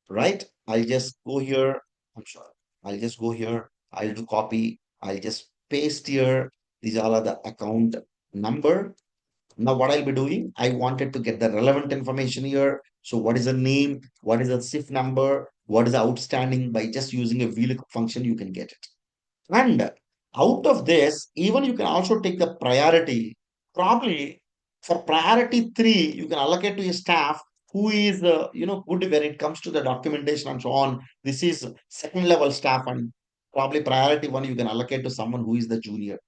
right? I'll just go here. I'm sure. I'll just go here. I'll do copy. I'll just paste here. These all are the account number. Now, what I'll be doing, I wanted to get the relevant information here. So, what is the name? What is the SIF number? What is the outstanding? By just using a VLOOKUP function, you can get it. And out of this, even you can also take the priority. Probably for priority three, you can allocate to a staff who is, good when it comes to the documentation and so on. This is second level staff, and probably priority one, you can allocate to someone who is the junior.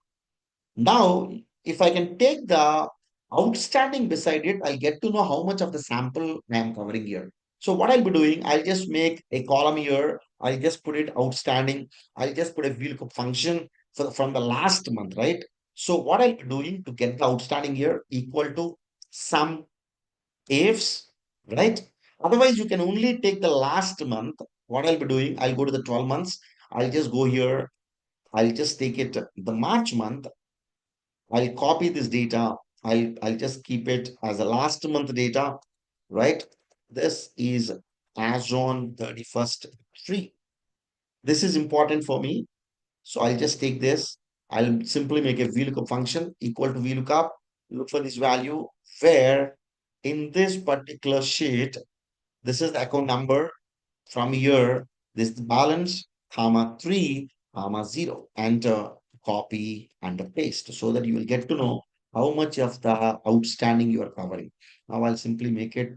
Now, if I can take the outstanding beside it, I'll get to know how much of the sample I am covering here. So what I'll be doing, I'll just make a column here. I'll just put it outstanding. I'll just put a VLOOKUP function from the last month, right? So what I'll be doing to get the outstanding here equal to sum ifs, right? Otherwise, you can only take the last month. What I'll be doing, I'll go to the 12 months. I'll just go here. I'll just take it the March month. I'll copy this data. I'll just keep it as a last month data, right? This is as on 31st free. This is important for me. So I'll just take this. I'll simply make a VLOOKUP function equal to VLOOKUP. Look for this value where in this particular sheet, this is the account number. From here, this balance, comma 3, comma 0. Enter, copy, and paste so that you will get to know how much of the outstanding you are covering. Now I'll simply make it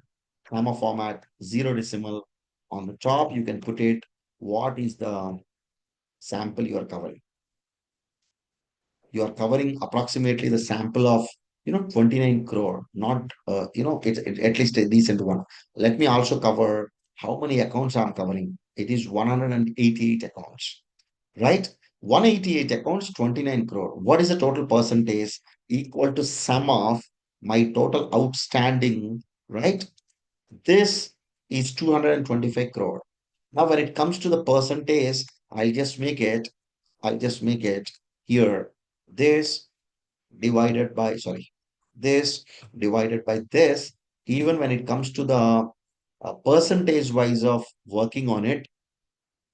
comma format, 0 decimal. On the top, you can put it what is the sample you are covering. you are covering approximately the sample of 29 crore, not at least a decent one. Let me also cover how many accounts I'm covering. It is 188 accounts, right? 188 accounts, 29 crore. What is the total percentage? Equal to sum of my total outstanding, right? This is 225 crore. Now, when it comes to the percentage, I'll just make it here. This divided by, sorry, this divided by this. Even when it comes to the percentage wise of working on it,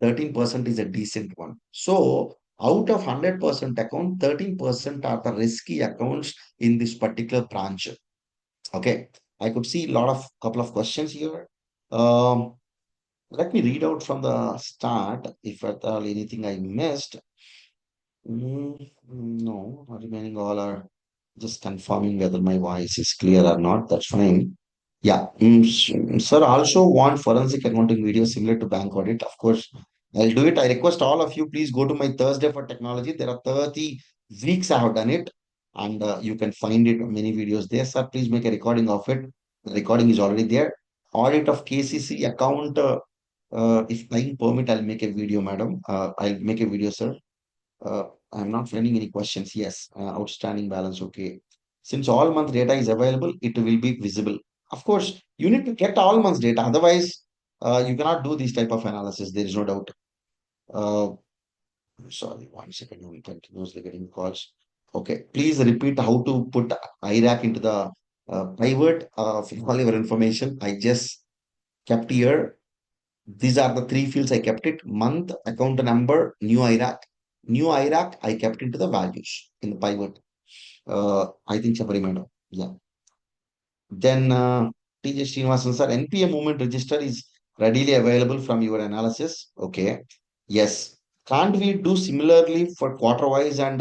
13% is a decent one. So out of 100% account, 13% are the risky accounts in this particular branch. Okay. I could see a lot of couple of questions here. Um, Let me read out from the start if at all anything I missed. No, remaining all are just confirming whether my voice is clear or not. That's fine. Yeah. Sir, also want forensic accounting video similar to bank audit. Of course, I'll do it. I request all of you, please go to my Thursday for technology. There are 30 weeks I have done it, and you can find it many videos there. Sir, please make a recording of it. The recording is already there. Audit of KCC account. If time permit, I'll make a video, madam. I'll make a video, sir. Uh, I'm not finding any questions. Yes, outstanding balance. Okay. Since all month data is available, it will be visible. Of course, you need to get all months data. Otherwise, you cannot do this type of analysis. There is no doubt. Uh, Sorry, 1 second. We continuously getting calls. Okay. Please repeat how to put IRAC into the pivot of all your information. I just kept here. These are the three fields I kept it. Month, account number, new IRAC. New IRAC, I kept into the values in the pivot. I think Shabari madam. Yeah. Then TJ Srinivasan sir, NPA movement register is readily available from your analysis. Okay. Yes. Can't we do similarly for quarter wise and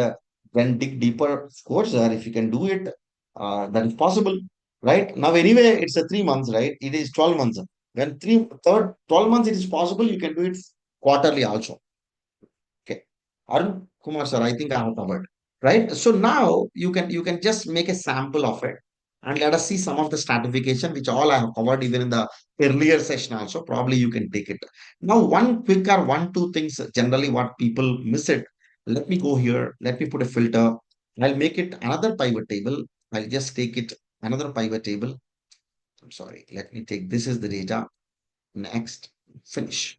then dig deeper? Of course, sir, if you can do it, that is possible. Right? Now, anyway, it's a 3 months, right? It is 12 months. When third 12 months it is possible, you can do it quarterly also. Okay. Arun Kumar sir, I think I have covered. Right. So now you can just make a sample of it and let us see some of the stratification, which all I have covered even in the earlier session also. Probably you can take it. Now, one quick or one, two things generally what people miss it. Let me go here. Let me put a filter. I'll make it another pivot table. I'll just take it another pivot table. I'm sorry. Let me take this is the data. Next, finish.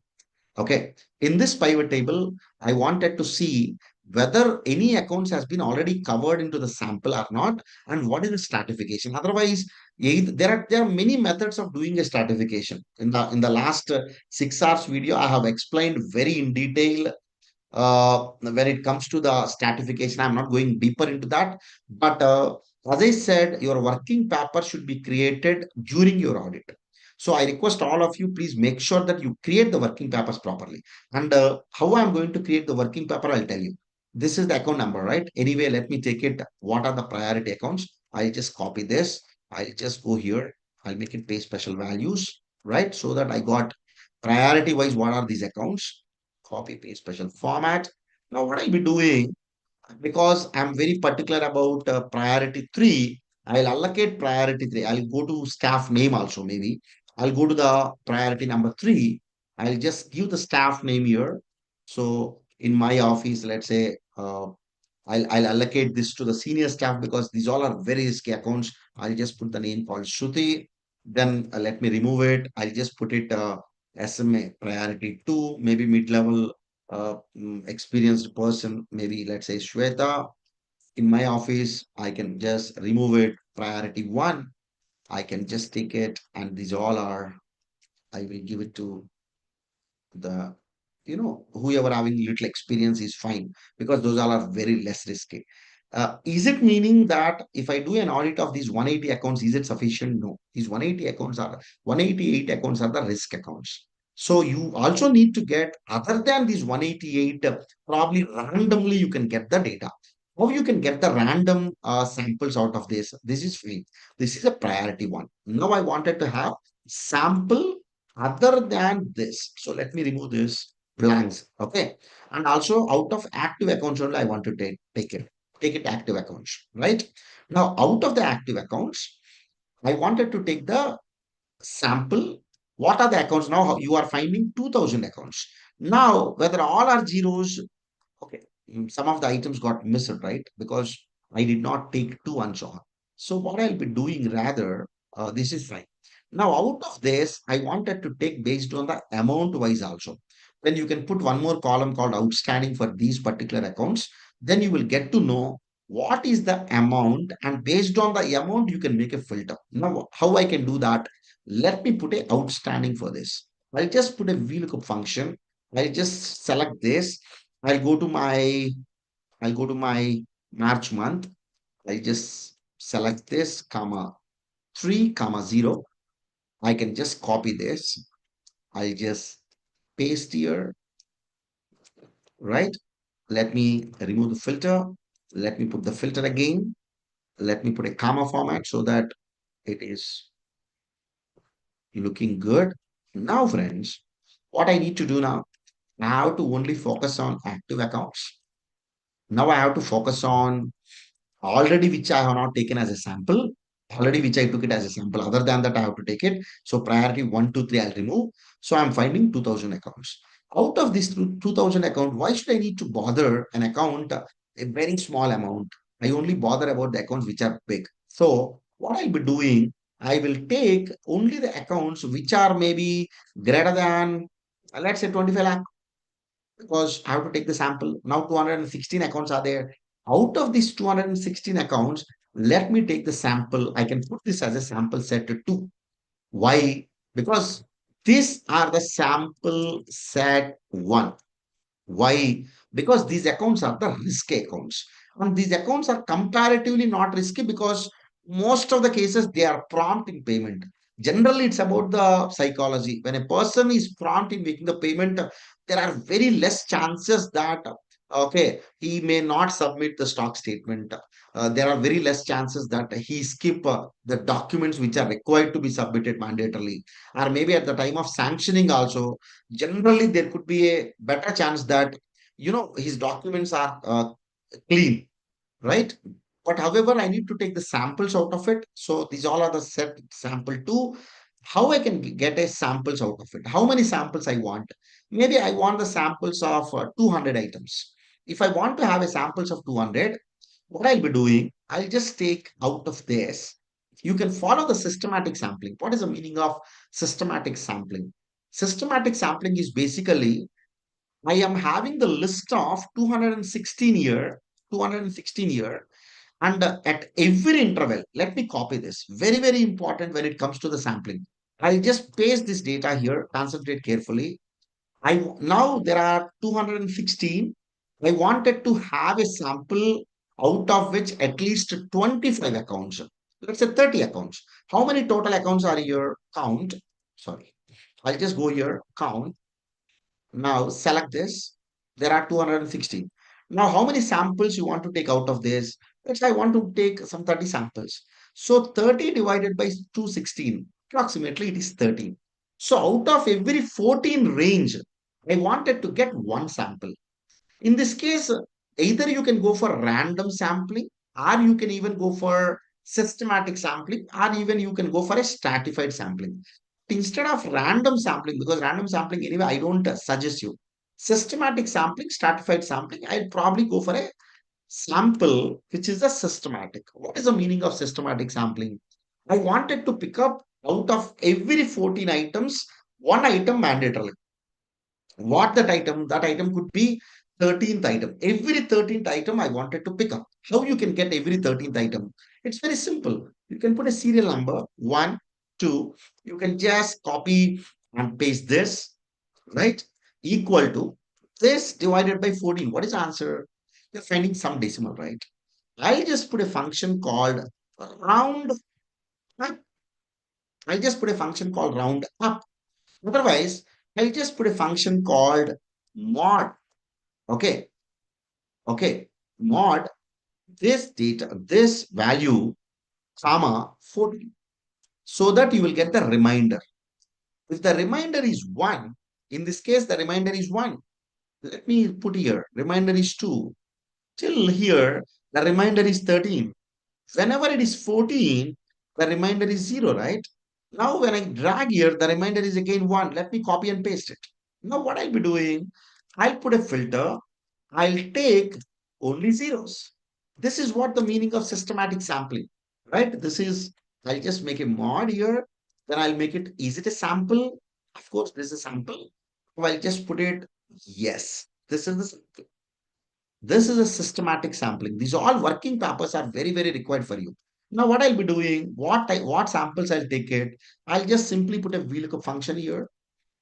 Okay. In this pivot table, I wanted to see whether any accounts has been already covered into the sample or not, and what is the stratification. Otherwise, there are many methods of doing a stratification. In the last 6 hours video, I have explained very in detail when it comes to the stratification. I'm not going deeper into that. But as I said, your working paper should be created during your audit. So I request all of you, please make sure that you create the working papers properly. And how I'm going to create the working paper, I'll tell you. This is the account number, right? Anyway, let me take it. What are the priority accounts? I'll just copy this. I'll just go here. I'll make it pay special values, right? So that I got priority wise, what are these accounts? Copy paste special format. Now, what I'll be doing, because I'm very particular about priority three, I'll allocate priority three. I'll go to staff name also, maybe. I'll go to the priority number three. I'll just give the staff name here. So in my office, let's say, I'll allocate this to the senior staff because these all are very risky accounts. I'll just put the name called Shruti. Then let me remove it. I'll just put it SMA priority two, maybe mid-level experienced person, maybe let's say Shweta. In my office, I can just remove it. Priority one, I can just take it, and these all are, I will give it to the whoever having little experience is fine because those all are very less risky. Is it meaning that if I do an audit of these 180 accounts, is it sufficient? No, these 188 accounts are the risk accounts. So you also need to get other than these 188, probably randomly you can get the data. How you can get the random samples out of this? This is free. This is a priority one. Now I wanted to have sample other than this. So let me remove this blanks. Okay. And also out of active accounts only, I want to take it. take it active accounts, right? Now, out of the active accounts, I wanted to take the sample. What are the accounts now? You are finding 2000 accounts. Now, whether all are zeros, okay, some of the items got missed, right? Because I did not take two and so on. So what I'll be doing rather, this is fine. Now out of this, I wanted to take based on the amount wise also. Then you can put one more column called outstanding for these particular accounts. Then you will get to know what is the amount, and based on the amount, you can make a filter. Now, how I can do that? Let me put a outstanding for this. I'll just put a VLOOKUP function. I'll just select this. I'll go to my I'll go to my March month. I just select this, comma 3, comma 0. I can just copy this. I'll just paste here, right? Let me remove the filter. Let me put the filter again. Let me put a comma format so that it is looking good. Now, friends, what I need to do now, I have to only focus on active accounts. Now I have to focus on already which I have not taken as a sample, already which I took it as a sample. Other than that, I have to take it. So priority one, two, three, I'll remove. So I'm finding 2000 accounts. Out of this 2000 account, why should I need to bother an account, a very small amount? I only bother about the accounts which are big. So what I'll be doing, I will take only the accounts which are maybe greater than, let's say 25 lakh, because I have to take the sample. Now 216 accounts are there. Out of these 216 accounts, let me take the sample. I can put this as a sample set to 2. Why? Because these are the sample set 1. Why? Because these accounts are the risky accounts. And these accounts are comparatively not risky because most of the cases they are prompt in payment. Generally, it's about the psychology. When a person is prompt in making the payment, there are very less chances that okay, he may not submit the stock statement. There are very less chances that he skip the documents which are required to be submitted mandatorily, or maybe at the time of sanctioning also generally there could be a better chance that his documents are clean, right? But however, I need to take the samples out of it. So these all are the set sample two. How I can get a samples out of it? How many samples I want? Maybe I want the samples of 200 items. If I want to have a samples of 200, what I'll be doing, I'll just take out of this. You can follow the systematic sampling. What is the meaning of systematic sampling? Systematic sampling is basically I am having the list of 216 year, and at every interval, let me copy this. Very, very important when it comes to the sampling. I'll just paste this data here, concentrate carefully. Now there are 216. I wanted to have a sample out of which at least 25 accounts. Let's say 30 accounts. How many total accounts are here? Count. Sorry. I'll just go here, count. Now select this. There are 216. Now, how many samples you want to take out of this? Let's say I want to take some 30 samples. So 30 divided by 216, approximately it is 13. So out of every 14 range, I wanted to get one sample. In this case, either you can go for random sampling, or you can even go for systematic sampling, or even you can go for a stratified sampling. Instead of random sampling, because random sampling anyway, I don't suggest you. Systematic sampling, stratified sampling, I'll probably go for a sample which is a systematic. What is the meaning of systematic sampling? I wanted to pick up out of every 14 items, one item mandatorily. What that item could be 13th item. Every 13th item I wanted to pick up. How you can get every 13th item? It's very simple. You can put a serial number 1, 2. You can just copy and paste this, right? Equal to this divided by 14. What is the answer? You're finding some decimal, right? I'll just put a function called round up. I'll just put a function called round up. Otherwise, I'll just put a function called mod. Okay. Okay. Mod this data, this value, comma 14. So that you will get the reminder. If the reminder is 1, in this case, the reminder is 1. Let me put here, reminder is 2. Till here, the remainder is 13. Whenever it is 14, the remainder is 0, right? Now, when I drag here, the remainder is again 1. Let me copy and paste it. Now, what I'll be doing, I'll put a filter. I'll take only zeros. This is what the meaning of systematic sampling, right? This is, I'll just make a mod here. Then I'll make it, is it a sample? Of course, this is a sample. So I'll just put it, yes, this is the sample. This is a systematic sampling. These all working papers are very, very required for you. Now, what I'll be doing, what samples I'll take it, I'll just simply put a VLOOKUP function here,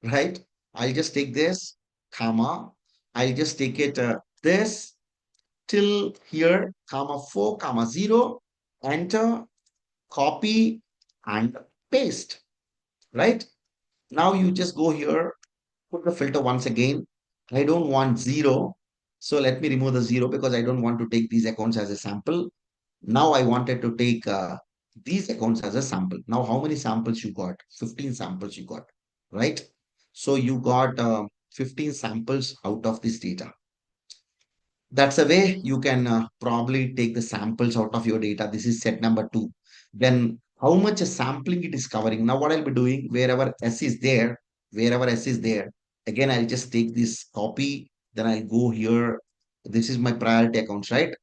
right? I'll just take this, comma, I'll just take it this till here, comma 4, comma 0, enter, copy, and paste, right? Now you just go here, put the filter once again. I don't want 0. So let me remove the 0 because I don't want to take these accounts as a sample. Now I wanted to take these accounts as a sample. Now, how many samples you got? 15 samples you got, right? So you got 15 samples out of this data. That's a way you can probably take the samples out of your data. This is set number 2. Then how much sampling it is covering. Now what I'll be doing, wherever S is there, again, I'll just take this copy, then I'll go here. This is my priority accounts, right?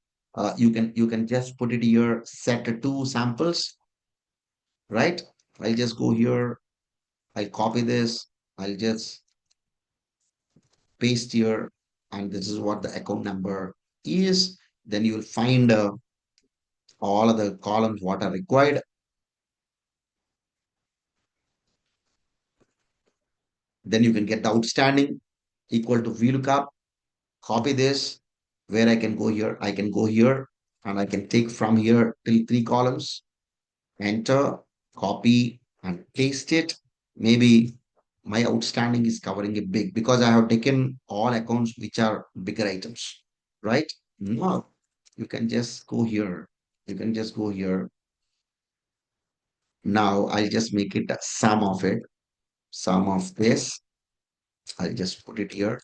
You can just put it here, set 2 samples, right? I'll just go here, I'll copy this, I'll just paste here, and this is what the account number is. Then you will find all of the columns what are required. Then you can get the outstanding equal to VLOOKUP. Copy this where I can go here. I can go here and I can take from here till 3 columns, enter, copy and paste it. Maybe my outstanding is covering a big because I have taken all accounts which are bigger items, right? Now you can just go here. You can just go here. Now I'll just make it a sum of it. Sum of this. I'll just put it here.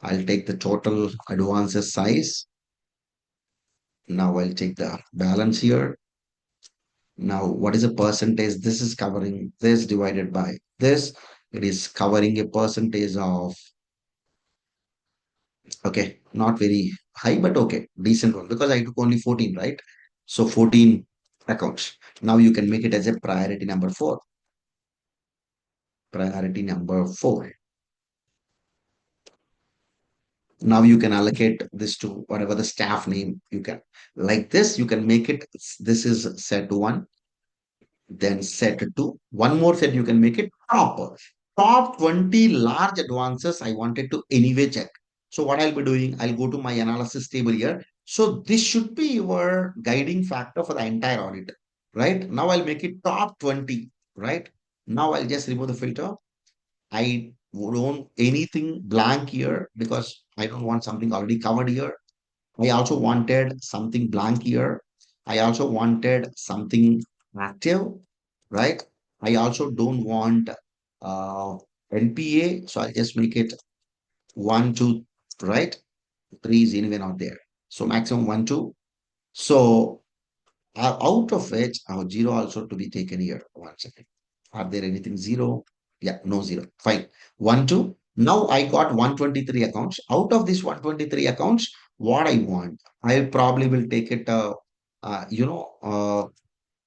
I'll take the total advances size. Now I'll take the balance here. Now, what is a percentage? This is covering this divided by this. It is covering a percentage of, okay, not very high, but okay, decent one because I took only 14, right? So 14 accounts. Now you can make it as a priority number 4. Priority number 4. Now you can allocate this to whatever the staff name you can. Like this, you can make it, this is set 1, then set 2. One more set you can make it top. Top 20 large advances I wanted to anyway check. So what I'll be doing, I'll go to my analysis table here. So this should be your guiding factor for the entire audit, right? Now I'll make it top 20, right? Now I'll just remove the filter. I don't anything blank here because I don't want something already covered here. I also wanted something blank here. I also wanted something active, right? I also don't want uh, NPA, so I'll just make it 1, 2, right? 3 is anyway not there. So maximum 1, 2. So out of which, our 0 also to be taken here. 1 second. Are there anything 0? Yeah, no 0. Fine. 1, 2. Now I got 123 accounts. Out of this 123 accounts, what I want, I probably will take it, top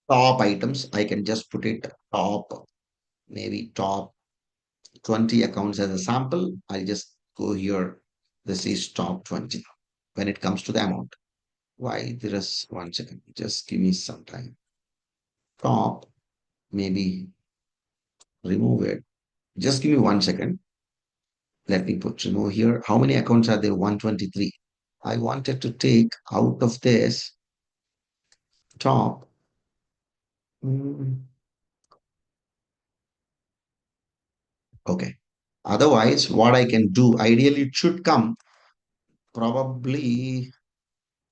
items. I can just put it top, maybe top 20 accounts as a sample. I'll just go here. This is top 20 when it comes to the amount. Why? There is 1 second. Just give me some time. Top, maybe remove it. Just give me 1 second. Let me put remove here. How many accounts are there? 123. I wanted to take out of this top. mm, Okay. Otherwise, what I can do, ideally it should come probably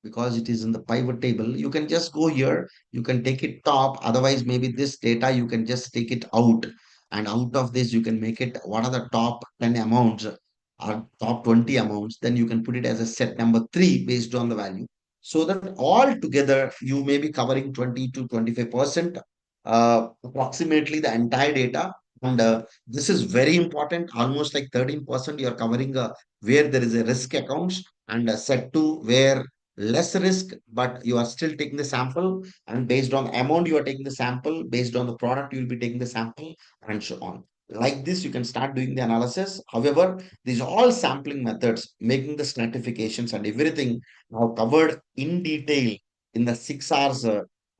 because it is in the pivot table. You can just go here. You can take it top. Otherwise, maybe this data, you can just take it out. And out of this, you can make it what are the top 10 amounts or top 20 amounts. Then you can put it as a set number 3 based on the value. so that all together you may be covering 20 to 25% approximately the entire data. And this is very important. Almost like 13% you are covering where there is a risk accounts, and set to where less risk, but you are still taking the sample. And based on amount, you are taking the sample. Based on the product, you will be taking the sample, and so on. Like this, you can start doing the analysis. However, these all sampling methods, making the stratifications and everything now covered in detail in the 6 hours,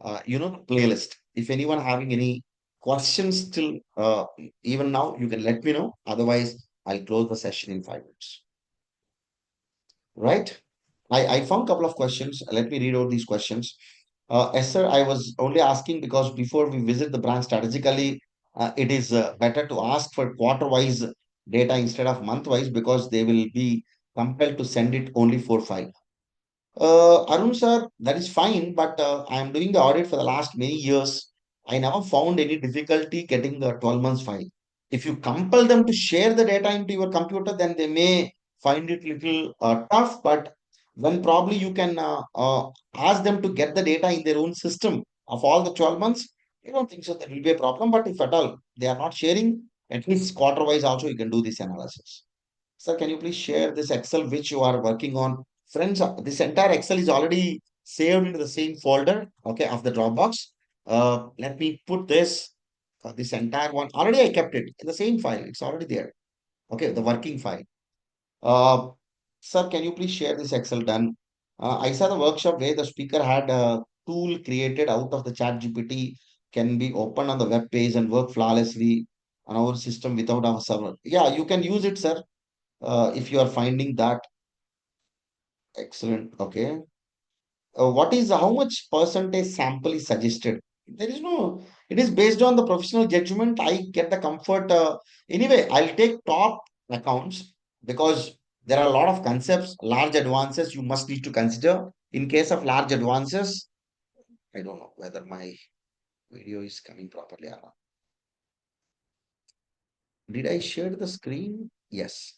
playlist. If anyone having any questions till even now, you can let me know. Otherwise, I'll close the session in 5 minutes. Right? I found a couple of questions. Let me read out these questions. Yes, sir, I was only asking because before we visit the branch strategically, it is better to ask for quarter-wise data instead of month-wise, because they will be compelled to send it only for 5. Arun sir, that is fine, but I am doing the audit for the last many years. I never found any difficulty getting the 12 months file. If you compel them to share the data into your computer, then they may find it little tough. But then probably you can ask them to get the data in their own system of all the 12 months. I don't think so that will be a problem. But if at all they are not sharing, at least quarter wise also you can do this analysis. Sir, can you please share this Excel which you are working on? Friends, this entire Excel is already saved into the same folder, okay, of the Dropbox. Let me put this entire one. Already I kept it in the same file. It's already there. Okay, the working file. Uh, Sir, can you please share this Excel done? I saw the workshop where the speaker had a tool created out of the chat GPT, can be opened on the web page and work flawlessly on our system without our server. Yeah, you can use it, sir, if you are finding that excellent. Okay. What is how much percentage sample is suggested? There is no, it is based on the professional judgment. I get the comfort. Anyway, I'll take top accounts because there are a lot of concepts, large advances you must need to consider. In case of large advances, I don't know whether my video is coming properly or not. Did I share the screen? Yes.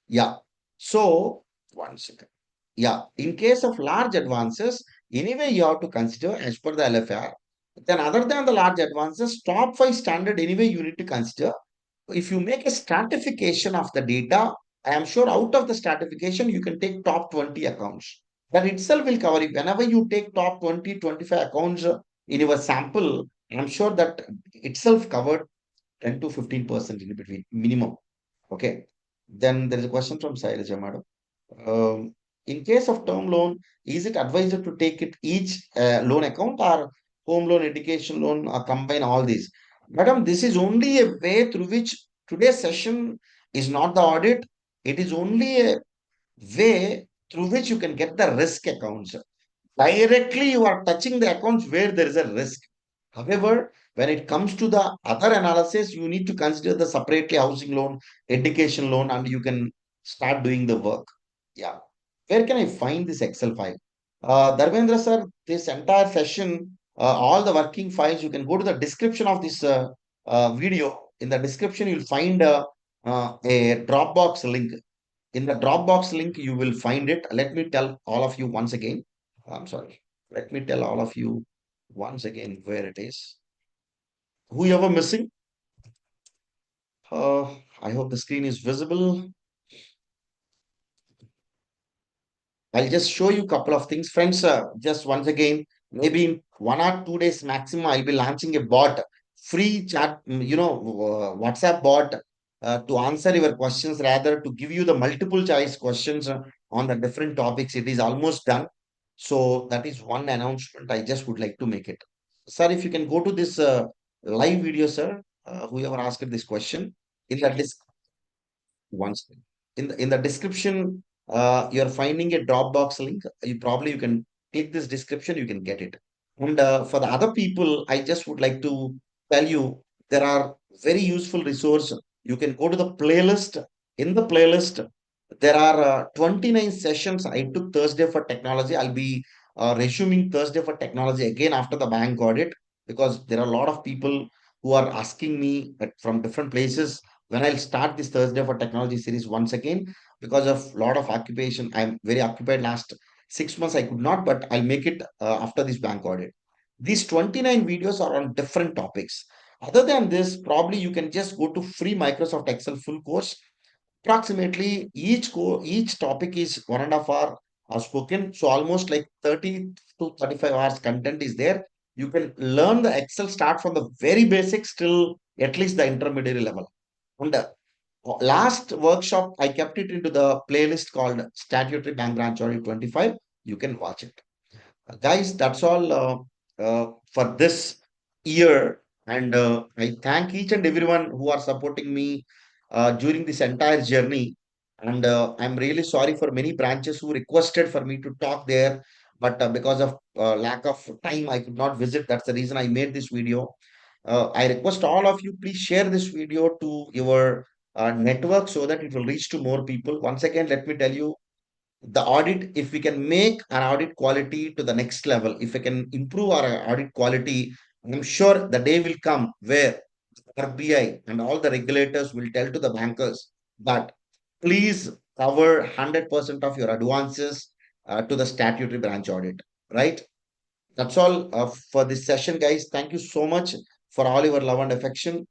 Yeah. So, one second. Yeah. In case of large advances, anyway, you have to consider as per the LFR. Then, other than the large advances, top 5 standard, anyway, you need to consider. If you make a stratification of the data, I am sure out of the stratification, you can take top 20 accounts. That itself will cover it. Whenever you take top 20, 25 accounts in your sample, I'm sure that itself covered 10 to 15% in between minimum. Okay. Then there is a question from Sailaja madam. In case of term loan, is it advised to take it each loan account or home loan, education loan, or combine all these? Madam, this is only a way through which today's session is not the audit. It is only a way through which you can get the risk accounts. Directly, you are touching the accounts where there is a risk. However, when it comes to the other analysis, you need to consider the separately housing loan, education loan, and you can start doing the work. Yeah. Where can I find this Excel file? Dharmendra sir, this entire session, all the working files, you can go to the description of this video. In the description, you'll find a Dropbox link. In the Dropbox link, you will find it. Let me tell all of you once again. I'm sorry. Let me tell all of you once again where it is. Whoever missing, I hope the screen is visible. I'll just show you a couple of things. Friends, just once again, maybe in 1 or 2 days maximum, I'll be launching a bot, free chat, WhatsApp bot to answer your questions, rather to give you the multiple choice questions on the different topics. It is almost done. So that is one announcement I just would like to make it. Sir, if you can go to this live video, sir, whoever asked this question, in the once in the description, you're finding a Dropbox link. You can click this description, you can get it. And for the other people, I just would like to tell you there are very useful resource. You can go to the playlist. In the playlist, there are 29 sessions I took Thursday for technology. I'll be resuming Thursday for technology again after the bank audit, because there are a lot of people who are asking me from different places when I'll start this Thursday for technology series once again. Because of lot of occupation. I'm very occupied last 6 months I could not, but I'll make it after this bank audit. These 29 videos are on different topics. Other than this, probably you can just go to free Microsoft Excel full course. Approximately each topic is 1.5 hour spoken. So almost like 30 to 35 hours content is there. You can learn the Excel start from the very basics till at least the intermediate level. And last workshop, I kept it into the playlist called Statutory Bank Branch Audit 25. You can watch it. Guys, that's all for this year. And I thank each and everyone who are supporting me during this entire journey. And I'm really sorry for many branches who requested for me to talk there. But because of lack of time, I could not visit. That's the reason I made this video. I request all of you, please share this video to your network so that it will reach to more people. Once again, let me tell you, the audit, if we can make our audit quality to the next level, if we can improve our audit quality, I'm sure the day will come where RBI and all the regulators will tell to the bankers that please cover 100% of your advances to the statutory branch audit, right? That's all for this session, guys. Thank you so much for all your love and affection.